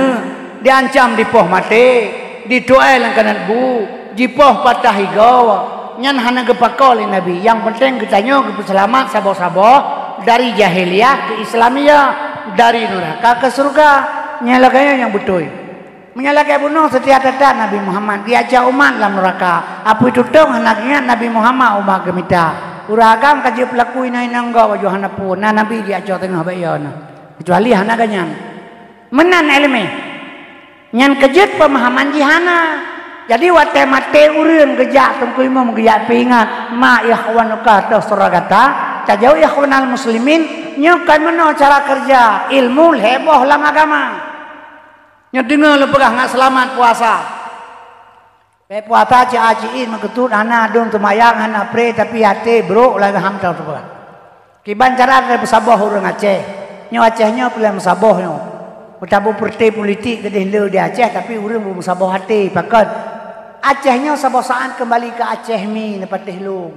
diancam dipoh mati didoa lang kanan bu jipoh patah higau nyan hana gepakol Nabi yang penting kita nyo selamat saboh-saboh dari jahiliyah ke Islamiyah dari neraka ke surga nyalaganya yang betul menyalakai bunuh setiap data Nabi Muhammad diajak umat dalam neraka apa itu dong hana ingat Nabi Muhammad umat gemita uragam kaji pelaku ina inangga wajah hana pun na Nabi diajak tengah bayan kecuali hana ganyan menan ilmu nyan kejut pemahaman jihana jadi wate mate urun gejak tungkui mau gejak pingat ma ikhwanuka ta suragata tajau ikhwanal muslimin nyokan meno cara kerja ilmu heboh lam agama nyedengar lu pegah nggak selamat puasa puasa ciaciin maketut hana dong temayang hana pre tapi hati bro lagi hamtal tu pegah kiban cara ada bersaboh orang Aceh nyo Acehnya pula bersaboh nyo bertabu partai politik kedih le di Aceh tapi orang bersaboh hati pakat Acehnya sabosaan kembali ke Aceh mi nepatih lu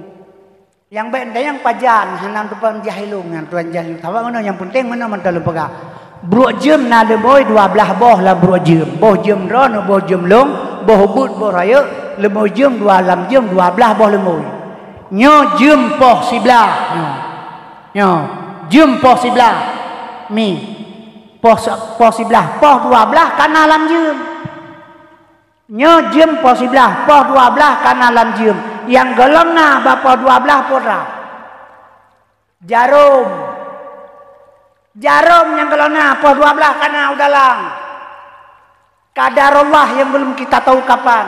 yang baik yang pajan hanam depan jahilung yang tuan jahilung tahu mana yang penting mana mantal lu pegah bro jem na le boy 12 boh lah bro jem boh jem ron boh jem long boh but boh raya le boh jem 2 jem 12 boh le moy nyo jem poh siblah nyo jem poh siblah mi poh siblah poh 12 kana lam jem nyo jem poh siblah poh 12 kana lam jem yang golong na bapa 12 pora Jarum yang kalau apa 12 karena udah lang. Kadarullah yang belum kita tahu kapan.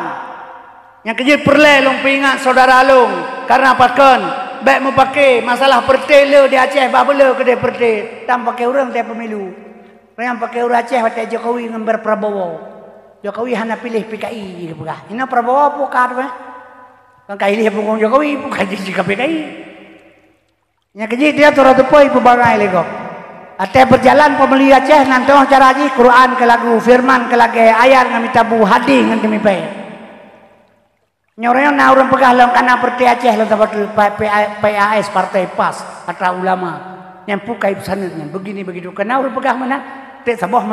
Yang kejil perle long pingat saudara long karena apakah baik mau pakai masalah pertele di Aceh babele kedai perte tanpa pakai orang dia pemilu. Yang pakai orang Aceh waktu Jokowi ngambar Prabowo. Jokowi hanya pilih PKI gitu pegah. Ini Prabowo bukan apa? Kan kaili punggung Jokowi bukan jadi PKI. Yang kejil dia turut tupoi pebangai lego. Ate berjalan pemeli Aceh nanti cara haji Quran ke lagu firman ke lagi ayat ngami tabu hadi ngan kami pe. Nyorenya na urang pegah long kana perti Aceh lo dapat PAS partai PAS atau ulama yang pukai pesannya begini begitu kana urang pegah mana te saboh